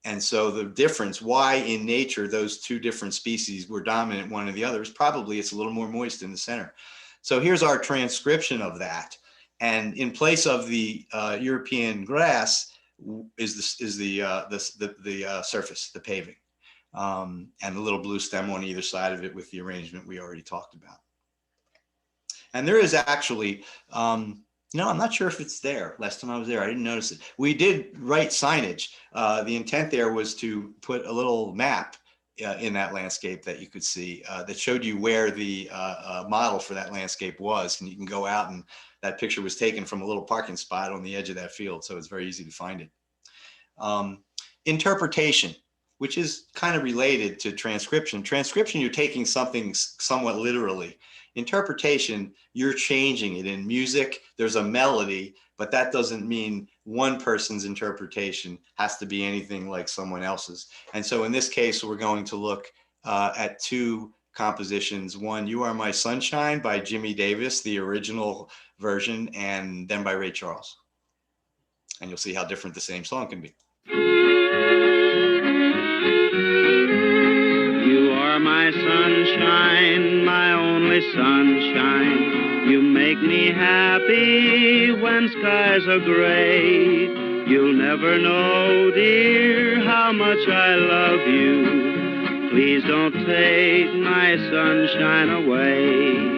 And so the difference, why in nature those two different species were dominant one or the other, is probably it's a little more moist in the center. So here's our transcription of that. And in place of the European grass is the surface, the paving, and the Little Blue Stem on either side of it with the arrangement we already talked about. And there is actually, I'm not sure if it's there. Last time I was there, I didn't notice it. We did write signage. The intent there was to put a little map in that landscape that you could see that showed you where the model for that landscape was. And you can go out, and that picture was taken from a little parking spot on the edge of that field. So it's very easy to find it. Interpretation, which is kind of related to transcription. Transcription, you're taking something somewhat literally. Interpretation, you're changing it. In music, there's a melody, but that doesn't mean one person's interpretation has to be anything like someone else's. And so in this case, we're going to look at two compositions. One, You Are My Sunshine by Jimmy Davis, the original version, and then by Ray Charles. And you'll see how different the same song can be. You are my sunshine, my only sunshine. You make me happy when skies are gray. You'll never know, dear, how much I love you. Please don't take my sunshine away.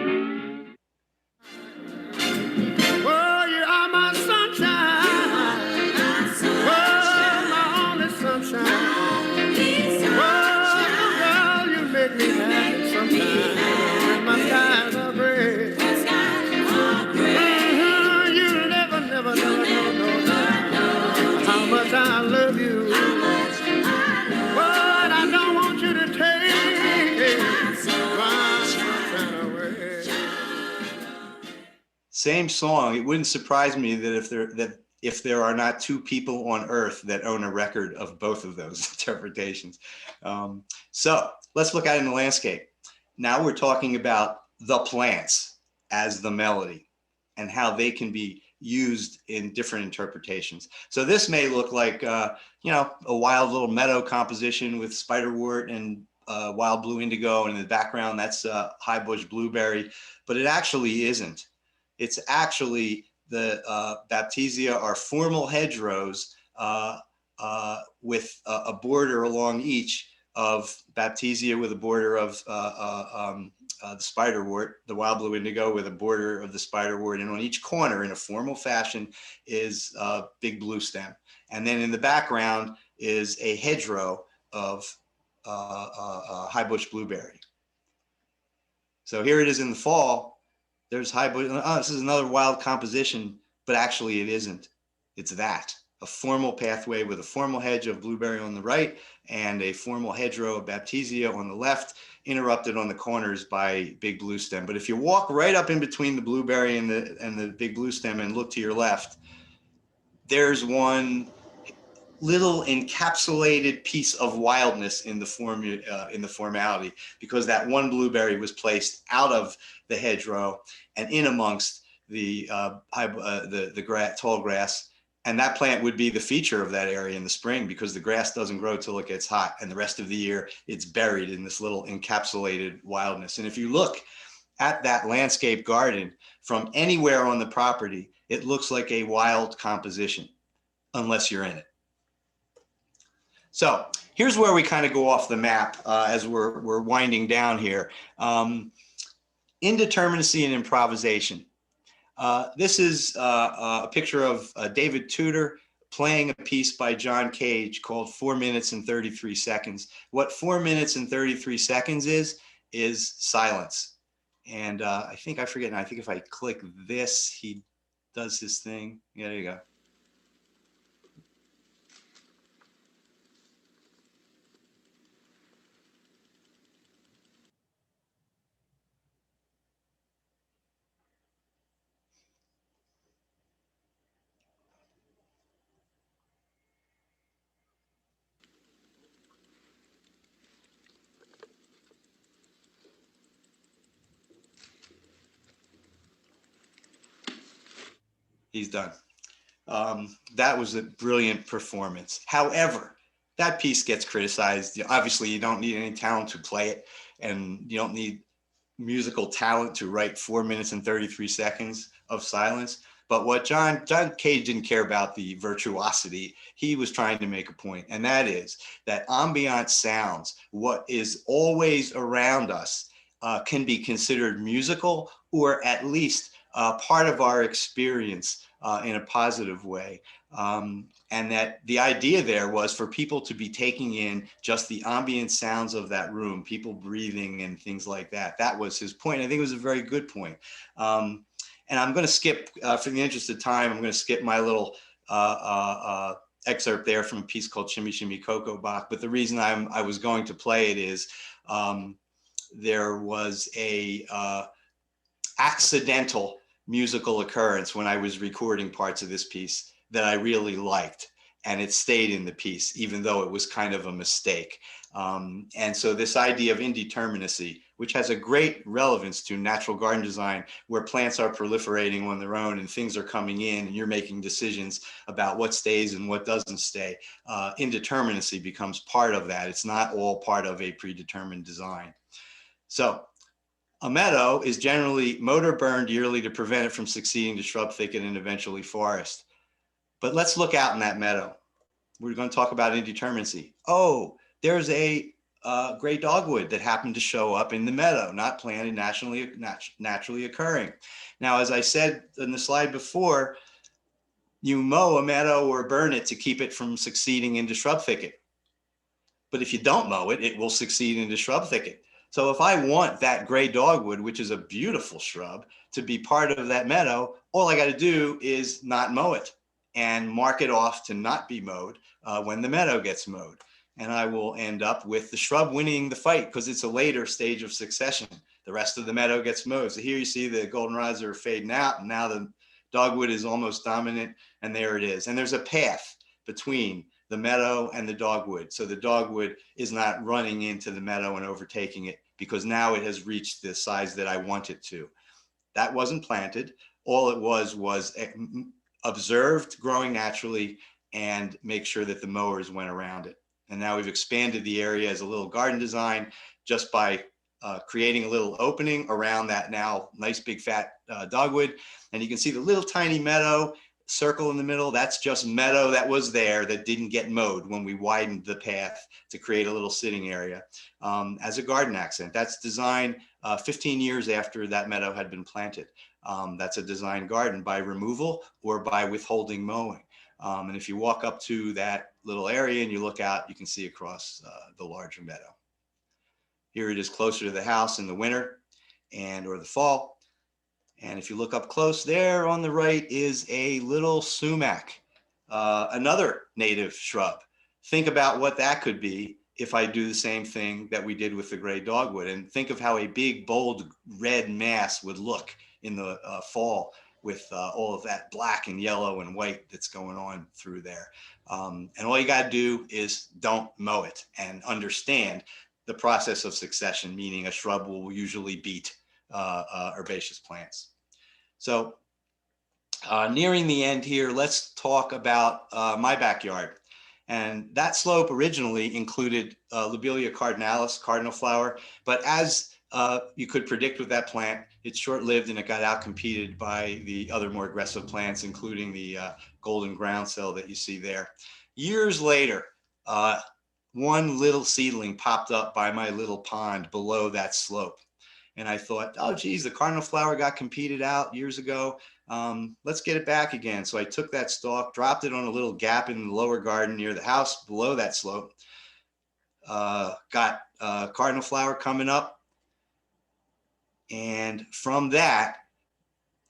Same song. It wouldn't surprise me that if there are not two people on earth that own a record of both of those interpretations. So let's look at it in the landscape. Now we're talking about the plants as the melody and how they can be used in different interpretations. So this may look like, a wild little meadow composition with spiderwort and wild blue indigo, and in the background, that's high bush blueberry, but it actually isn't. It's actually the Baptisia are formal hedgerows with a border along each of Baptisia with a border of the spiderwort, the wild blue indigo with a border of the spiderwort. And on each corner in a formal fashion is a big blue stem. And then in the background is a hedgerow of high bush blueberry. So here it is in the fall. There's high bush. Oh, this is another wild composition, but actually it isn't. It's that. A formal pathway with a formal hedge of blueberry on the right and a formal hedgerow of baptisia on the left, interrupted on the corners by big blue stem. But if you walk right up in between the blueberry and the big blue stem and look to your left, there's one little encapsulated piece of wildness in the formality, because that one blueberry was placed out of the hedgerow and in amongst the tall grass. And that plant would be the feature of that area in the spring, because the grass doesn't grow till it gets hot, and the rest of the year it's buried in this little encapsulated wildness. And if you look at that landscape garden from anywhere on the property, it looks like a wild composition, unless you're in it. So here's where we kind of go off the map as we're winding down here. Indeterminacy and improvisation. This is a picture of David Tudor playing a piece by John Cage called 4 minutes and 33 seconds. What 4 minutes and 33 seconds is silence. And I think if I click this, he does his thing. Yeah, there you go. He's done. That was a brilliant performance. However, that piece gets criticized. Obviously, you don't need any talent to play it, and you don't need musical talent to write 4 minutes and 33 seconds of silence. But what John Cage didn't care about the virtuosity. He was trying to make a point, and that is that ambient sounds, what is always around us, can be considered musical, or at least part of our experience in a positive way. And that the idea there was for people to be taking in just the ambient sounds of that room, people breathing and things like that. That was his point. I think it was a very good point. And I'm going to skip, for the interest of time, I'm going to skip my little excerpt there from a piece called Shimmy Shimmy Cocoa Bach. But the reason I was going to play it is there was a accidental musical occurrence when I was recording parts of this piece that I really liked, and it stayed in the piece, even though it was kind of a mistake. And so this idea of indeterminacy, which has a great relevance to natural garden design, where plants are proliferating on their own and things are coming in and you're making decisions about what stays and what doesn't stay. Indeterminacy becomes part of that. It's not all part of a predetermined design. So a meadow is generally mowed or burned yearly to prevent it from succeeding to shrub thicket and eventually forest. But let's look out in that meadow. We're going to talk about indeterminacy. Oh, there's a gray dogwood that happened to show up in the meadow, not planted, naturally occurring. Now, as I said in the slide before, you mow a meadow or burn it to keep it from succeeding into shrub thicket. But if you don't mow it, it will succeed into shrub thicket. So if I want that gray dogwood, which is a beautiful shrub, to be part of that meadow, all I got to do is not mow it and mark it off to not be mowed when the meadow gets mowed. And I will end up with the shrub winning the fight because it's a later stage of succession. The rest of the meadow gets mowed. So here you see the goldenrods are fading out, and now the dogwood is almost dominant, and there it is. And there's a path between the meadow and the dogwood. So the dogwood is not running into the meadow and overtaking it, because now it has reached the size that I want it to. That wasn't planted. All it was observed growing naturally and make sure that the mowers went around it. And now we've expanded the area as a little garden design just by creating a little opening around that now nice big fat dogwood. And you can see the little tiny meadow circle in the middle, that's just meadow that was there that didn't get mowed when we widened the path to create a little sitting area as a garden accent. That's designed 15 years after that meadow had been planted. That's a design garden by removal or by withholding mowing. And if you walk up to that little area and you look out, you can see across the larger meadow. Here it is closer to the house in the winter or the fall. And if you look up close there on the right is a little sumac, another native shrub. Think about what that could be if I do the same thing that we did with the gray dogwood, and think of how a big, bold red mass would look in the fall with all of that black and yellow and white that's going on through there. And all you got to do is don't mow it and understand the process of succession, meaning a shrub will usually beat herbaceous plants. So nearing the end here, let's talk about my backyard. And that slope originally included Lobelia cardinalis, cardinal flower, but as you could predict with that plant, it's short-lived and it got outcompeted by the other more aggressive plants, including the golden groundsel that you see there. Years later, one little seedling popped up by my little pond below that slope. And I thought, oh, geez, the cardinal flower got competed out years ago. Let's get it back again. So I took that stalk, dropped it on a little gap in the lower garden near the house below that slope. Got cardinal flower coming up. And from that,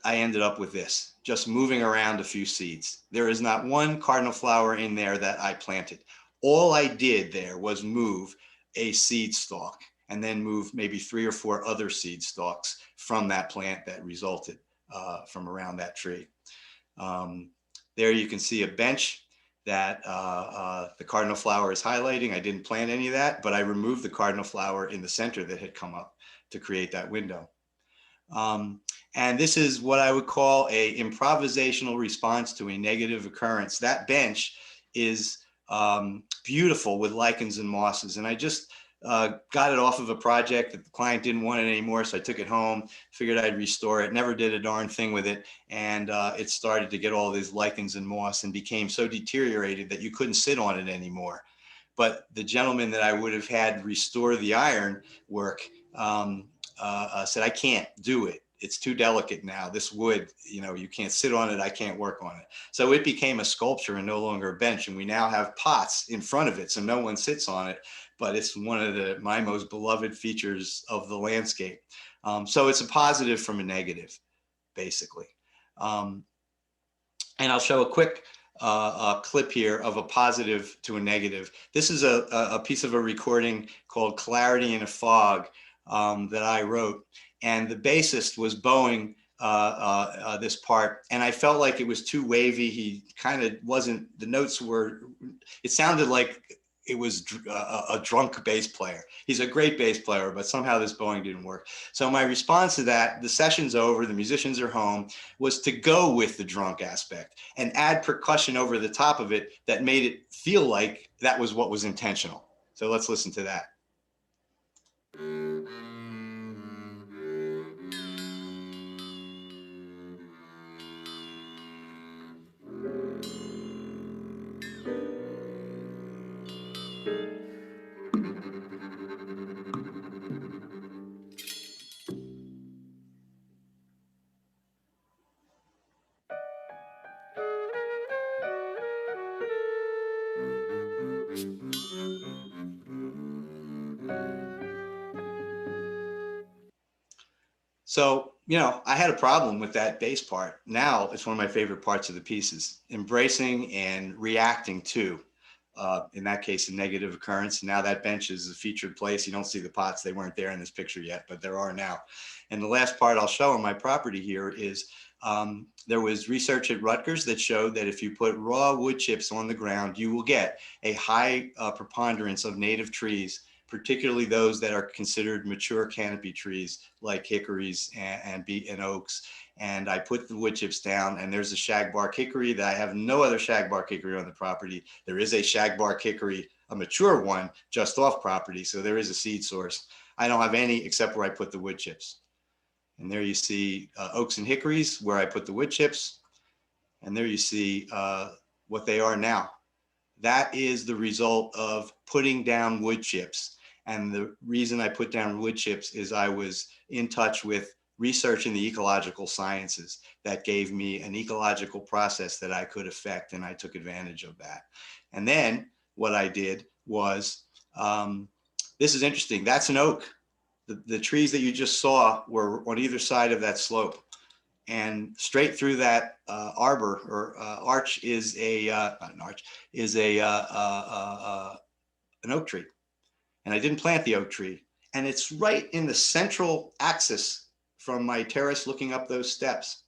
I ended up with this, just moving around a few seeds. There is not one cardinal flower in there that I planted. All I did there was move a seed stalk and then move maybe 3 or 4 other seed stalks from that plant that resulted from around that tree. There you can see a bench that the cardinal flower is highlighting. I didn't plant any of that, but I removed the cardinal flower in the center that had come up to create that window. And this is what I would call a improvisational response to a negative occurrence. That bench is beautiful with lichens and mosses. And I just got it off of a project that the client didn't want it anymore. So I took it home, figured I'd restore it, never did a darn thing with it. And it started to get all these lichens and moss and became so deteriorated that you couldn't sit on it anymore. But the gentleman that I would have had restore the iron work said, I can't do it. It's too delicate now. This wood, you can't sit on it. I can't work on it. So it became a sculpture and no longer a bench. And we now have pots in front of it, so no one sits on it. But it's one of my most beloved features of the landscape. So it's a positive from a negative, basically. And I'll show a quick clip here of a positive to a negative. This is a piece of a recording called Clarity in a Fog that I wrote. And the bassist was bowing this part, and I felt like it was too wavy. He kind of wasn't, the notes were, it sounded like it was a drunk bass player. He's a great bass player, but somehow this bowing didn't work. So my response to that, the session's over, the musicians are home, was to go with the drunk aspect and add percussion over the top of it that made it feel like that was what was intentional. So let's listen to that. So, I had a problem with that bass part. Now it's one of my favorite parts of the pieces, embracing and reacting to, in that case, a negative occurrence. Now that bench is a featured place. You don't see the pots. They weren't there in this picture yet, but there are now. And the last part I'll show on my property here is there was research at Rutgers that showed that if you put raw wood chips on the ground, you will get a high preponderance of native trees, particularly those that are considered mature canopy trees like hickories and oaks. And I put the wood chips down, and there's a shagbark hickory that I have no other shagbark hickory on the property. There is a shagbark hickory, a mature one, just off property. So there is a seed source. I don't have any except where I put the wood chips. And there you see oaks and hickories where I put the wood chips. And there you see what they are now. That is the result of putting down wood chips. And the reason I put down wood chips is I was in touch with research in the ecological sciences that gave me an ecological process that I could affect, and I took advantage of that. And then what I did was, this is interesting, that's an oak. The trees that you just saw were on either side of that slope. And straight through that arbor or arch is a, not an arch, is a an oak tree. And I didn't plant the oak tree. And it's right in the central axis from my terrace looking up those steps.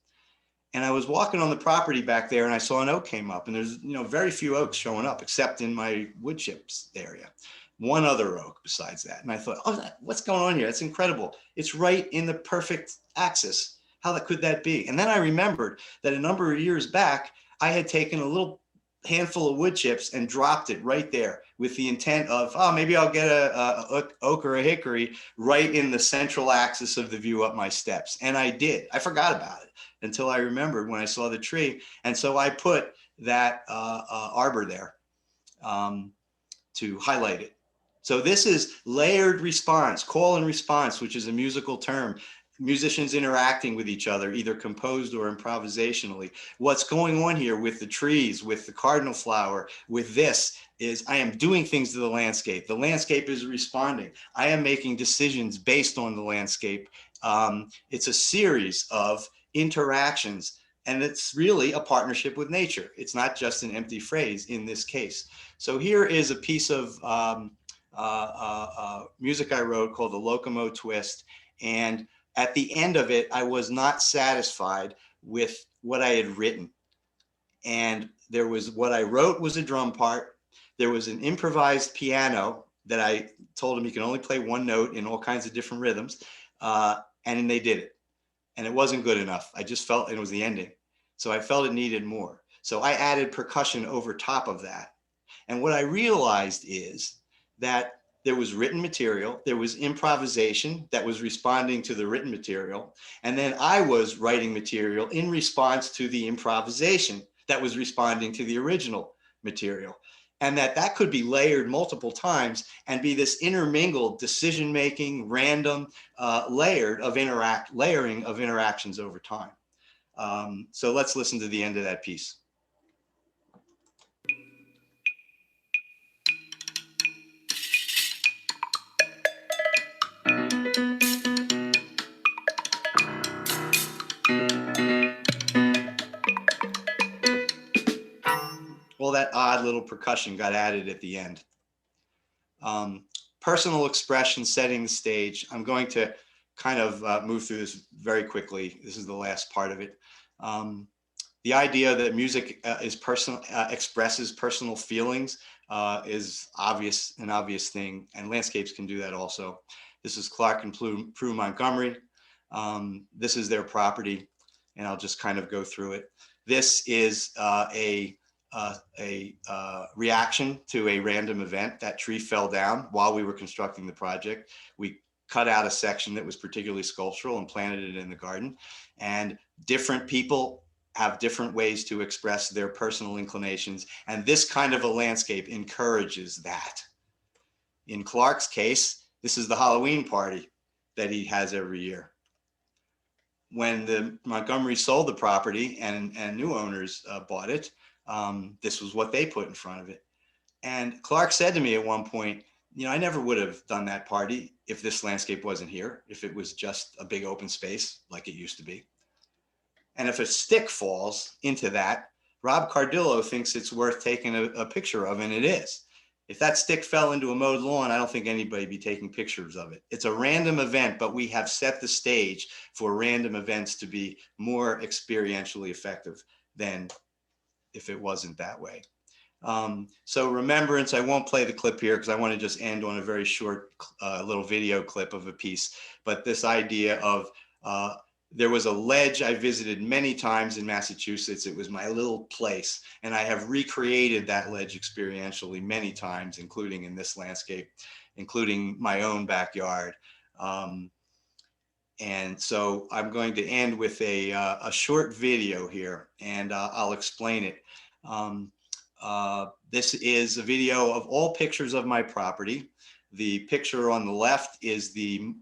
And I was walking on the property back there and I saw an oak came up, and there's, very few oaks showing up except in my wood chips area. One other oak besides that. And I thought, oh, what's going on here? That's incredible. It's right in the perfect axis. How could that be? And then I remembered that a number of years back, I had taken a little handful of wood chips and dropped it right there with the intent of, oh, maybe I'll get a oak or a hickory right in the central axis of the view up my steps. And I did. I forgot about it until I remembered when I saw the tree. And so I put that arbor there to highlight it. So this is layered response, call and response, which is a musical term. Musicians interacting with each other, either composed or improvisationally. What's going on here with the trees, with the cardinal flower, with this is I am doing things to the landscape. The landscape is responding. I am making decisions based on the landscape. It's a series of interactions, and it's really a partnership with nature. It's not just an empty phrase in this case. So here is a piece of music I wrote called the Locomo Twist. And at the end of it, I was not satisfied with what I had written. And there was, what I wrote was a drum part. There was an improvised piano that I told him you can only play one note in all kinds of different rhythms. And they did it. And it wasn't good enough. I just felt it was the ending. So I felt it needed more. So I added percussion over top of that. And what I realized is that there was written material, there was improvisation that was responding to the written material, and then I was writing material in response to the improvisation that was responding to the original material. And that could be layered multiple times and be this intermingled decision-making, random, layering of interactions over time. So let's listen to the end of that piece. Well, that odd little percussion got added at the end. Personal expression, setting the stage. I'm going to kind of move through this very quickly. This is the last part of it. The idea that music is personal, expresses personal feelings is an obvious thing, and landscapes can do that also. This is Clark and Prue Montgomery. This is their property, and I'll just kind of go through it. This is a reaction to a random event. That tree fell down while we were constructing the project. We cut out a section that was particularly sculptural and planted it in the garden. And different people have different ways to express their personal inclinations. And this kind of a landscape encourages that. In Clark's case, this is the Halloween party that he has every year. When the Montgomery sold the property and new owners bought it, this was what they put in front of it. And Clark said to me at one point, I never would have done that party if this landscape wasn't here, if it was just a big open space like it used to be. And if a stick falls into that, Rob Cardillo thinks it's worth taking a picture of, and it is. If that stick fell into a mowed lawn, I don't think anybody would be taking pictures of it. It's a random event, but we have set the stage for random events to be more experientially effective than if it wasn't that way. So remembrance, I won't play the clip here because I want to just end on a very short little video clip of a piece. But this idea of, there was a ledge I visited many times in Massachusetts. It was my little place. And I have recreated that ledge experientially many times, including in this landscape, including my own backyard. And so I'm going to end with a short video here, and I'll explain it. This is a video of all pictures of my property. The picture on the left is the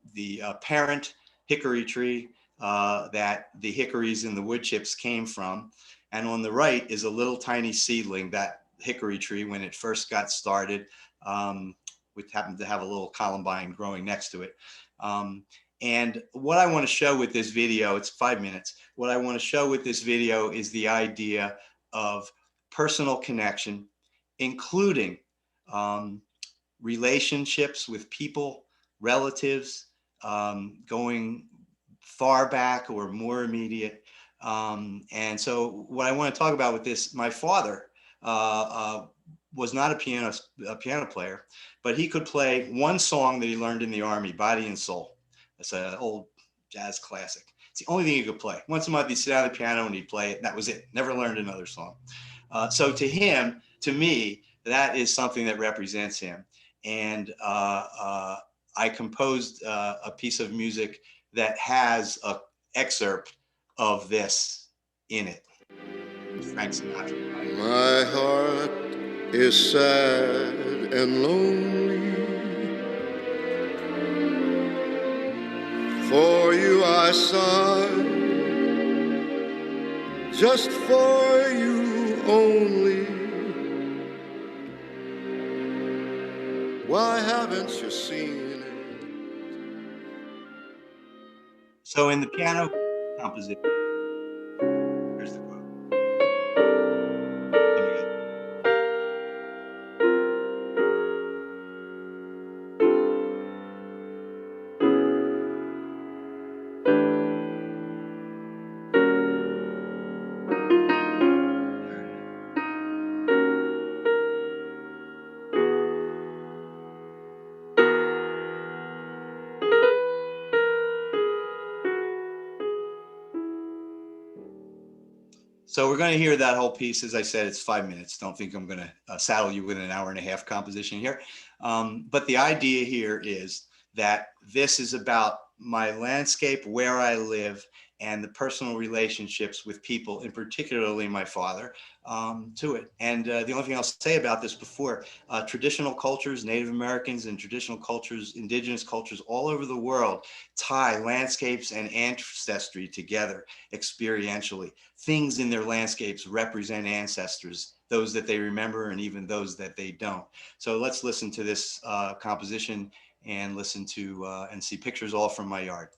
parent hickory tree that the hickories and the wood chips came from. And on the right is a little tiny seedling, that hickory tree when it first got started, which happened to have a little columbine growing next to it. And what I want to show with this video, it's 5 minutes. What I want to show with this video is the idea of personal connection, including relationships with people, relatives, going far back or more immediate. And so what I want to talk about with this, my father was not a piano player, but he could play one song that he learned in the Army, Body and Soul. It's an old jazz classic. It's the only thing he could play. Once a month, he'd sit down at the piano and he'd play it, and that was it. Never learned another song. So to him, to me, that is something that represents him. And I composed a piece of music that has an excerpt of this in it. Frank Sinatra. My heart is sad and lonely. For you I sigh, just for you only. Why haven't you seen it? So in the piano composition, here's the quote. So we're going to hear that whole piece. As I said, it's 5 minutes. Don't think I'm going to saddle you with an hour and a half composition here. But the idea here is that this is about my landscape, where I live, and the personal relationships with people, and particularly my father, to it. And the only thing I'll say about this before, traditional cultures, Native Americans and traditional cultures, indigenous cultures all over the world tie landscapes and ancestry together experientially. Things in their landscapes represent ancestors, those that they remember and even those that they don't. So let's listen to this composition and listen to and see pictures all from my yard.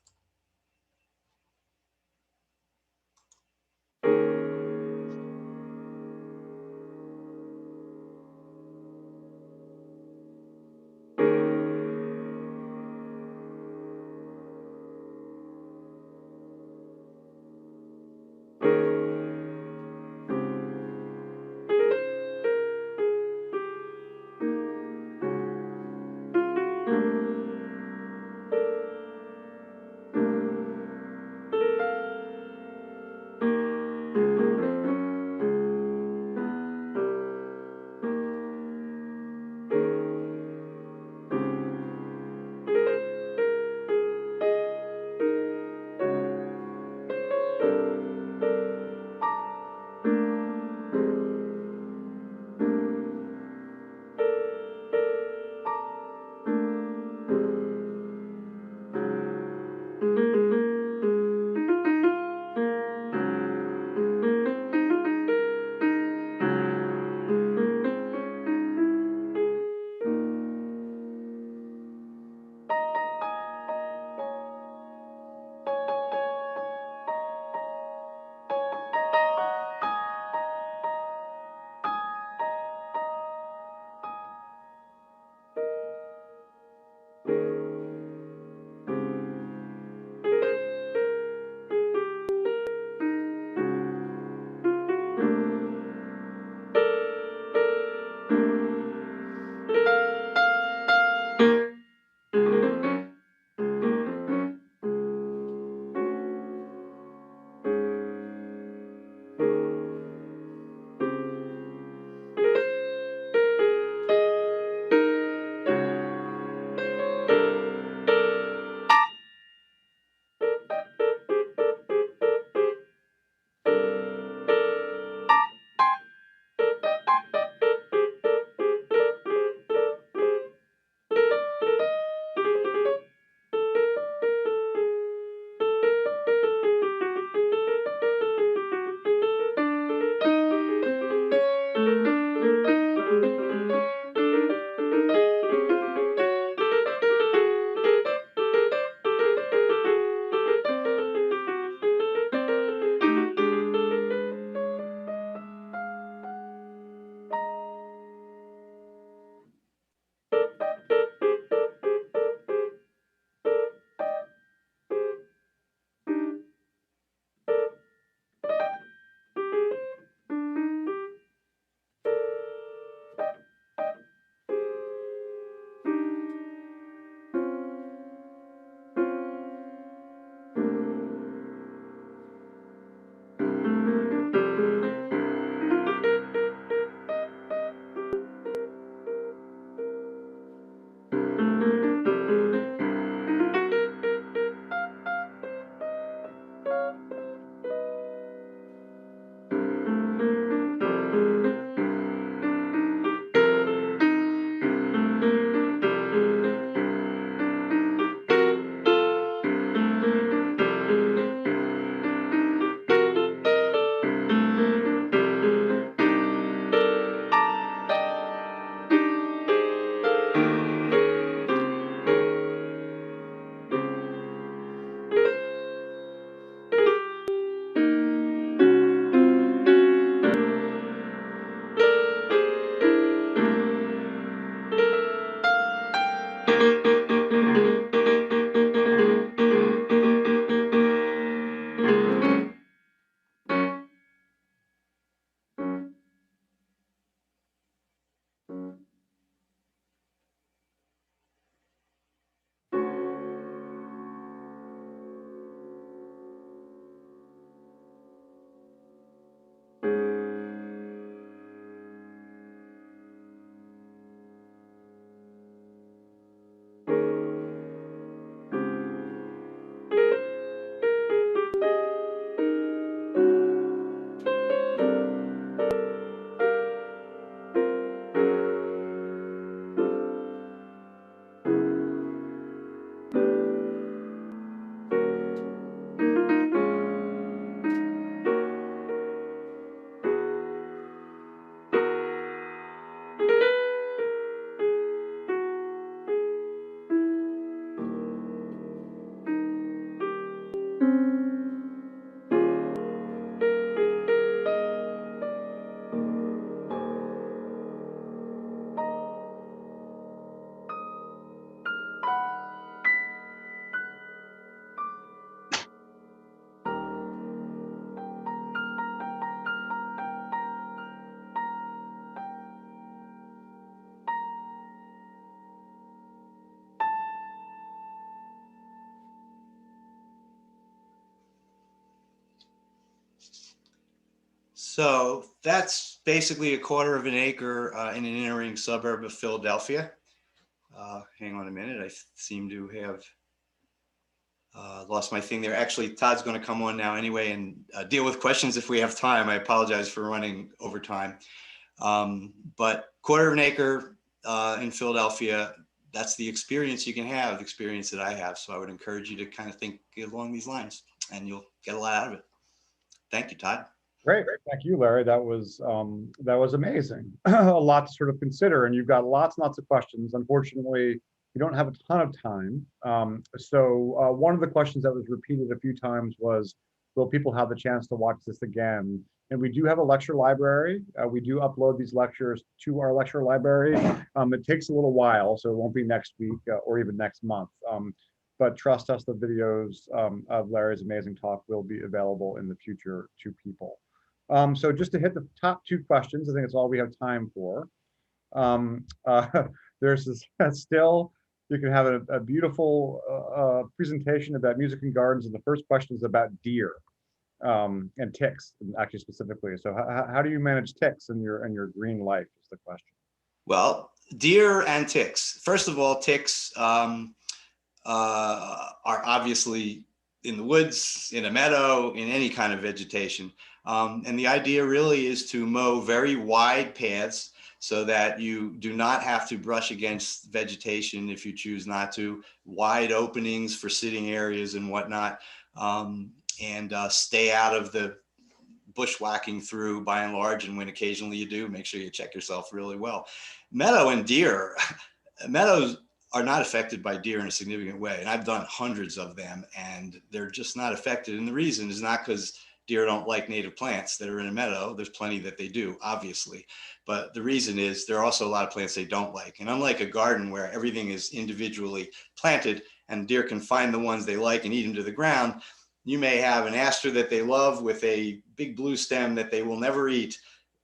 So that's basically a quarter of an acre in an inner ring suburb of Philadelphia. Hang on a minute, I seem to have lost my thing there. Actually, Todd's going to come on now anyway and deal with questions if we have time. I apologize for running over time. But quarter of an acre in Philadelphia, that's the experience you can have, the experience that I have. So I would encourage you to kind of think along these lines and you'll get a lot out of it. Thank you, Todd. Great, thank you, Larry. That was amazing. A lot to sort of consider, and you've got lots and lots of questions. Unfortunately, we don't have a ton of time. So one of the questions that was repeated a few times was, will people have the chance to watch this again? And we do have a lecture library. We do upload these lectures to our lecture library. It takes a little while, so it won't be next week or even next month. But trust us, the videos of Larry's amazing talk will be available in the future to people. So just to hit the top two questions, I think it's all we have time for. There's this, still, you can have a beautiful presentation about music and gardens, and the first question is about deer and ticks, actually specifically. So how do you manage ticks in your green life is the question. Well, deer and ticks. First of all, ticks are obviously in the woods, in a meadow, in any kind of vegetation. And the idea really is to mow very wide paths so that you do not have to brush against vegetation if you choose not to, wide openings for sitting areas and whatnot, and stay out of the bushwhacking through by and large. And when occasionally you do, make sure you check yourself really well. Meadow and deer, meadows are not affected by deer in a significant way. And I've done hundreds of them and they're just not affected. And the reason is not because deer don't like native plants that are in a meadow. There's plenty that they do, obviously. But the reason is there are also a lot of plants they don't like. And unlike a garden where everything is individually planted and deer can find the ones they like and eat them to the ground, you may have an aster that they love with a big blue stem that they will never eat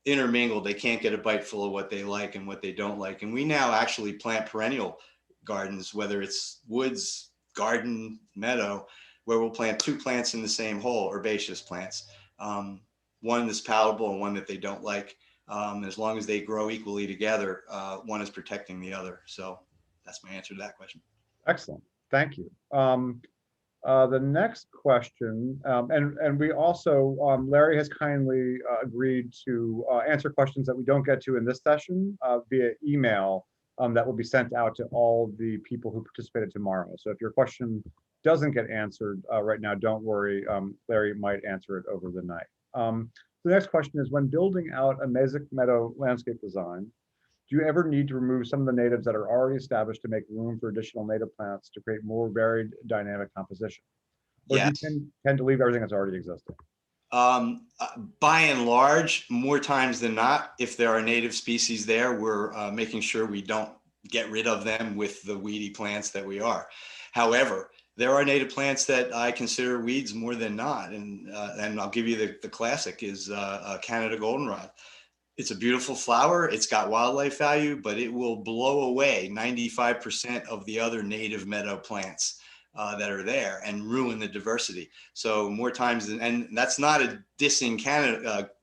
intermingled. They can't get a bite full of what they like and what they don't like. And we now actually plant perennial gardens, whether it's woods, garden, meadow, where we'll plant two plants in the same hole, herbaceous plants, one that's palatable and one that they don't like. As long as they grow equally together, one is protecting the other. So that's my answer to that question. Excellent, thank you. The next question, and we also, Larry has kindly agreed to answer questions that we don't get to in this session via email that will be sent out to all the people who participated tomorrow. So if your question doesn't get answered right now, don't worry, Larry might answer it over the night. The next question is, when building out a Mesic Meadow landscape design, do you ever need to remove some of the natives that are already established to make room for additional native plants to create more varied dynamic composition? Or Yes. do you tend to leave everything that's already existing? By and large, more times than not, if there are native species there, we're making sure we don't get rid of them with the weedy plants that we are. However, there are native plants that I consider weeds more than not. And I'll give you the classic is Canada goldenrod. It's a beautiful flower. It's got wildlife value, but it will blow away 95% of the other native meadow plants that are there and ruin the diversity. So more times than, and that's not a dissing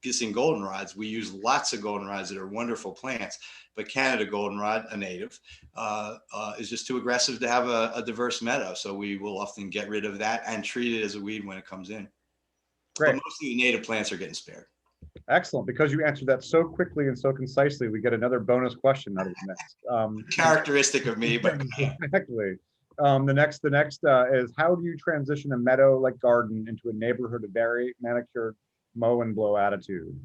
dissing goldenrods. We use lots of goldenrods that are wonderful plants, but Canada goldenrod, a native, is just too aggressive to have a diverse meadow. So we will often get rid of that and treat it as a weed when it comes in. Great. But mostly the native plants are getting spared. Excellent. Because you answered that so quickly and so concisely, we get another bonus question out of the next. Characteristic of me, but exactly. The next is, how do you transition a meadow-like garden into a neighborhood of very manicured mow and blow attitude?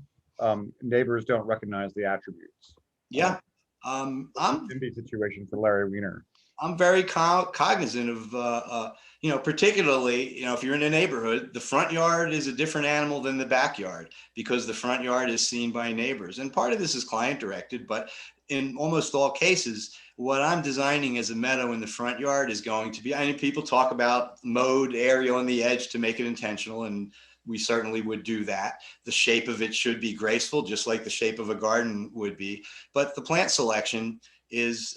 Neighbors don't recognize the attributes. Yeah. NIMBY situation for Larry Weiner. I'm very cognizant of, particularly, if you're in a neighborhood, the front yard is a different animal than the backyard because the front yard is seen by neighbors. And part of this is client directed, but in almost all cases, what I'm designing as a meadow in the front yard is going to be, I mean, people talk about mowed area on the edge to make it intentional, and we certainly would do that. The shape of it should be graceful, just like the shape of a garden would be. But the plant selection is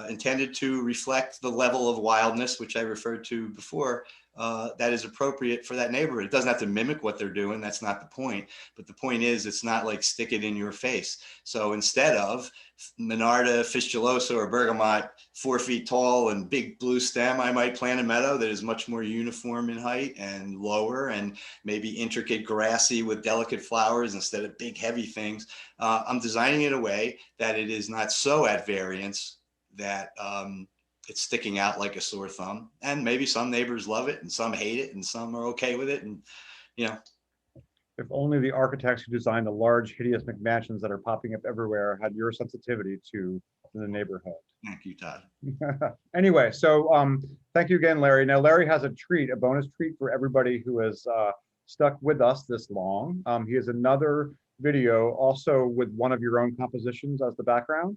intended to reflect the level of wildness, which I referred to before, that is appropriate for that neighborhood. It doesn't have to mimic what they're doing. That's not the point. But the point is, it's not like stick it in your face. So instead of Monarda, Fistulosa, or Bergamot 4 feet tall and big blue stem, I might plant a meadow that is much more uniform in height and lower and maybe intricate grassy with delicate flowers instead of big heavy things. I'm designing it in a way that it is not so at variance that it's sticking out like a sore thumb. And maybe some neighbors love it and some hate it and some are okay with it. And, you know, If only the architects who designed the large, hideous McMansions that are popping up everywhere had your sensitivity to the neighborhood. thank you, Todd. Anyway, so thank you again, Larry. Now, Larry has a treat, a bonus treat for everybody who has stuck with us this long. He has another video also with one of your own compositions as the background.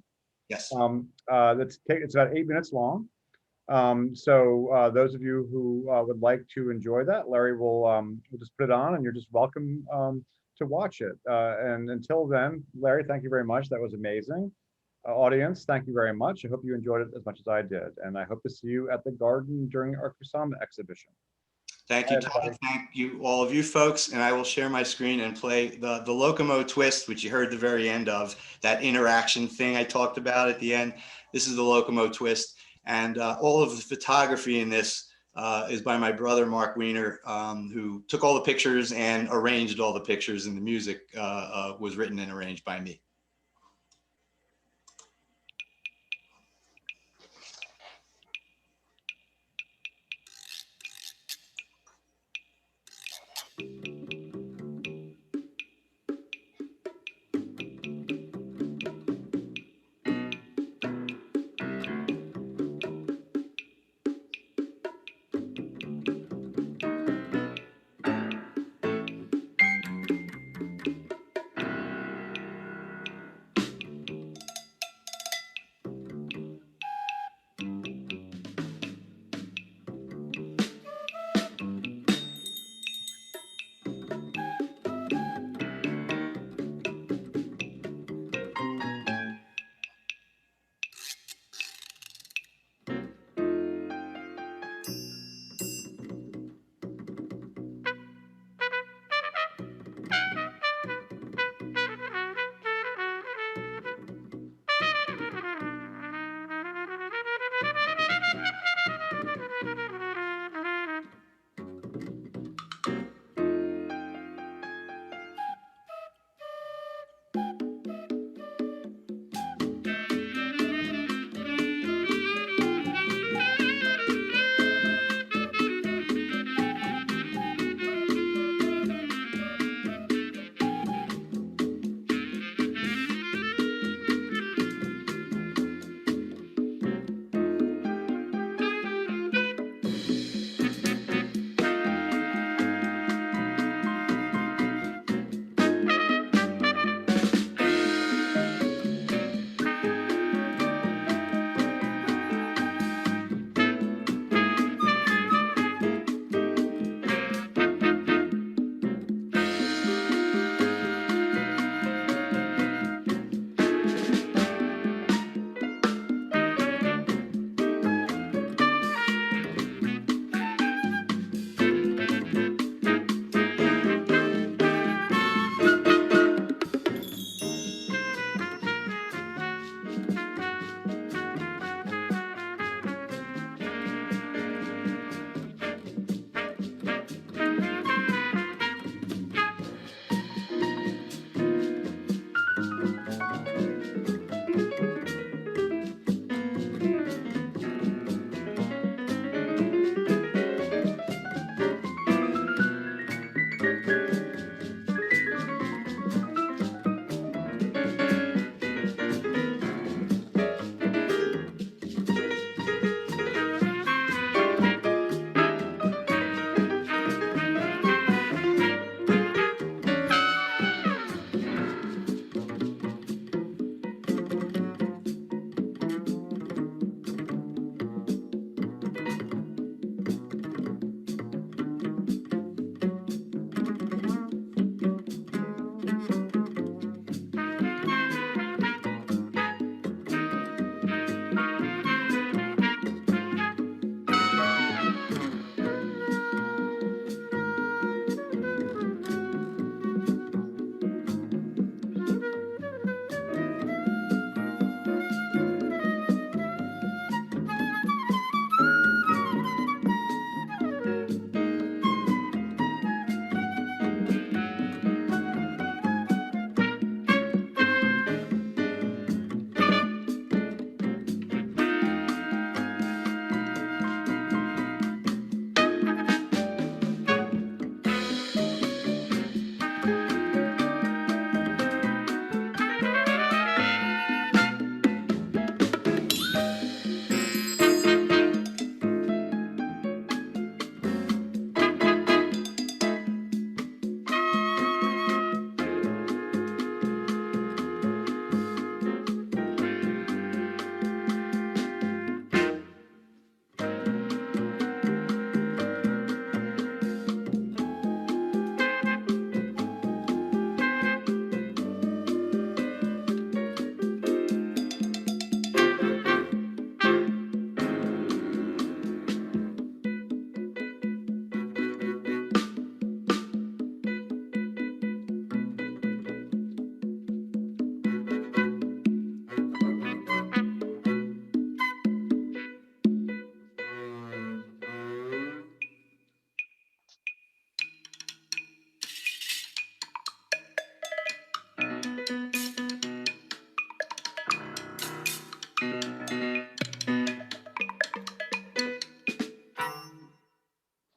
Yes. It's about 8 minutes long. So those of you who would like to enjoy that, Larry will just put it on and you're just welcome to watch it. And until then, Larry, thank you very much. That was amazing. Audience, thank you very much. I hope you enjoyed it as much as I did. And I hope to see you at the garden during our Kusama exhibition. Thank you, Hi, Todd. everybody. Thank you, all of you folks. And I will share my screen and play the Locomo twist, which you heard the very end of, that interaction thing I talked about at the end. This is the Locomo twist. And all of the photography in this is by my brother, Mark Weiner, who took all the pictures and arranged all the pictures, and the music was written and arranged by me.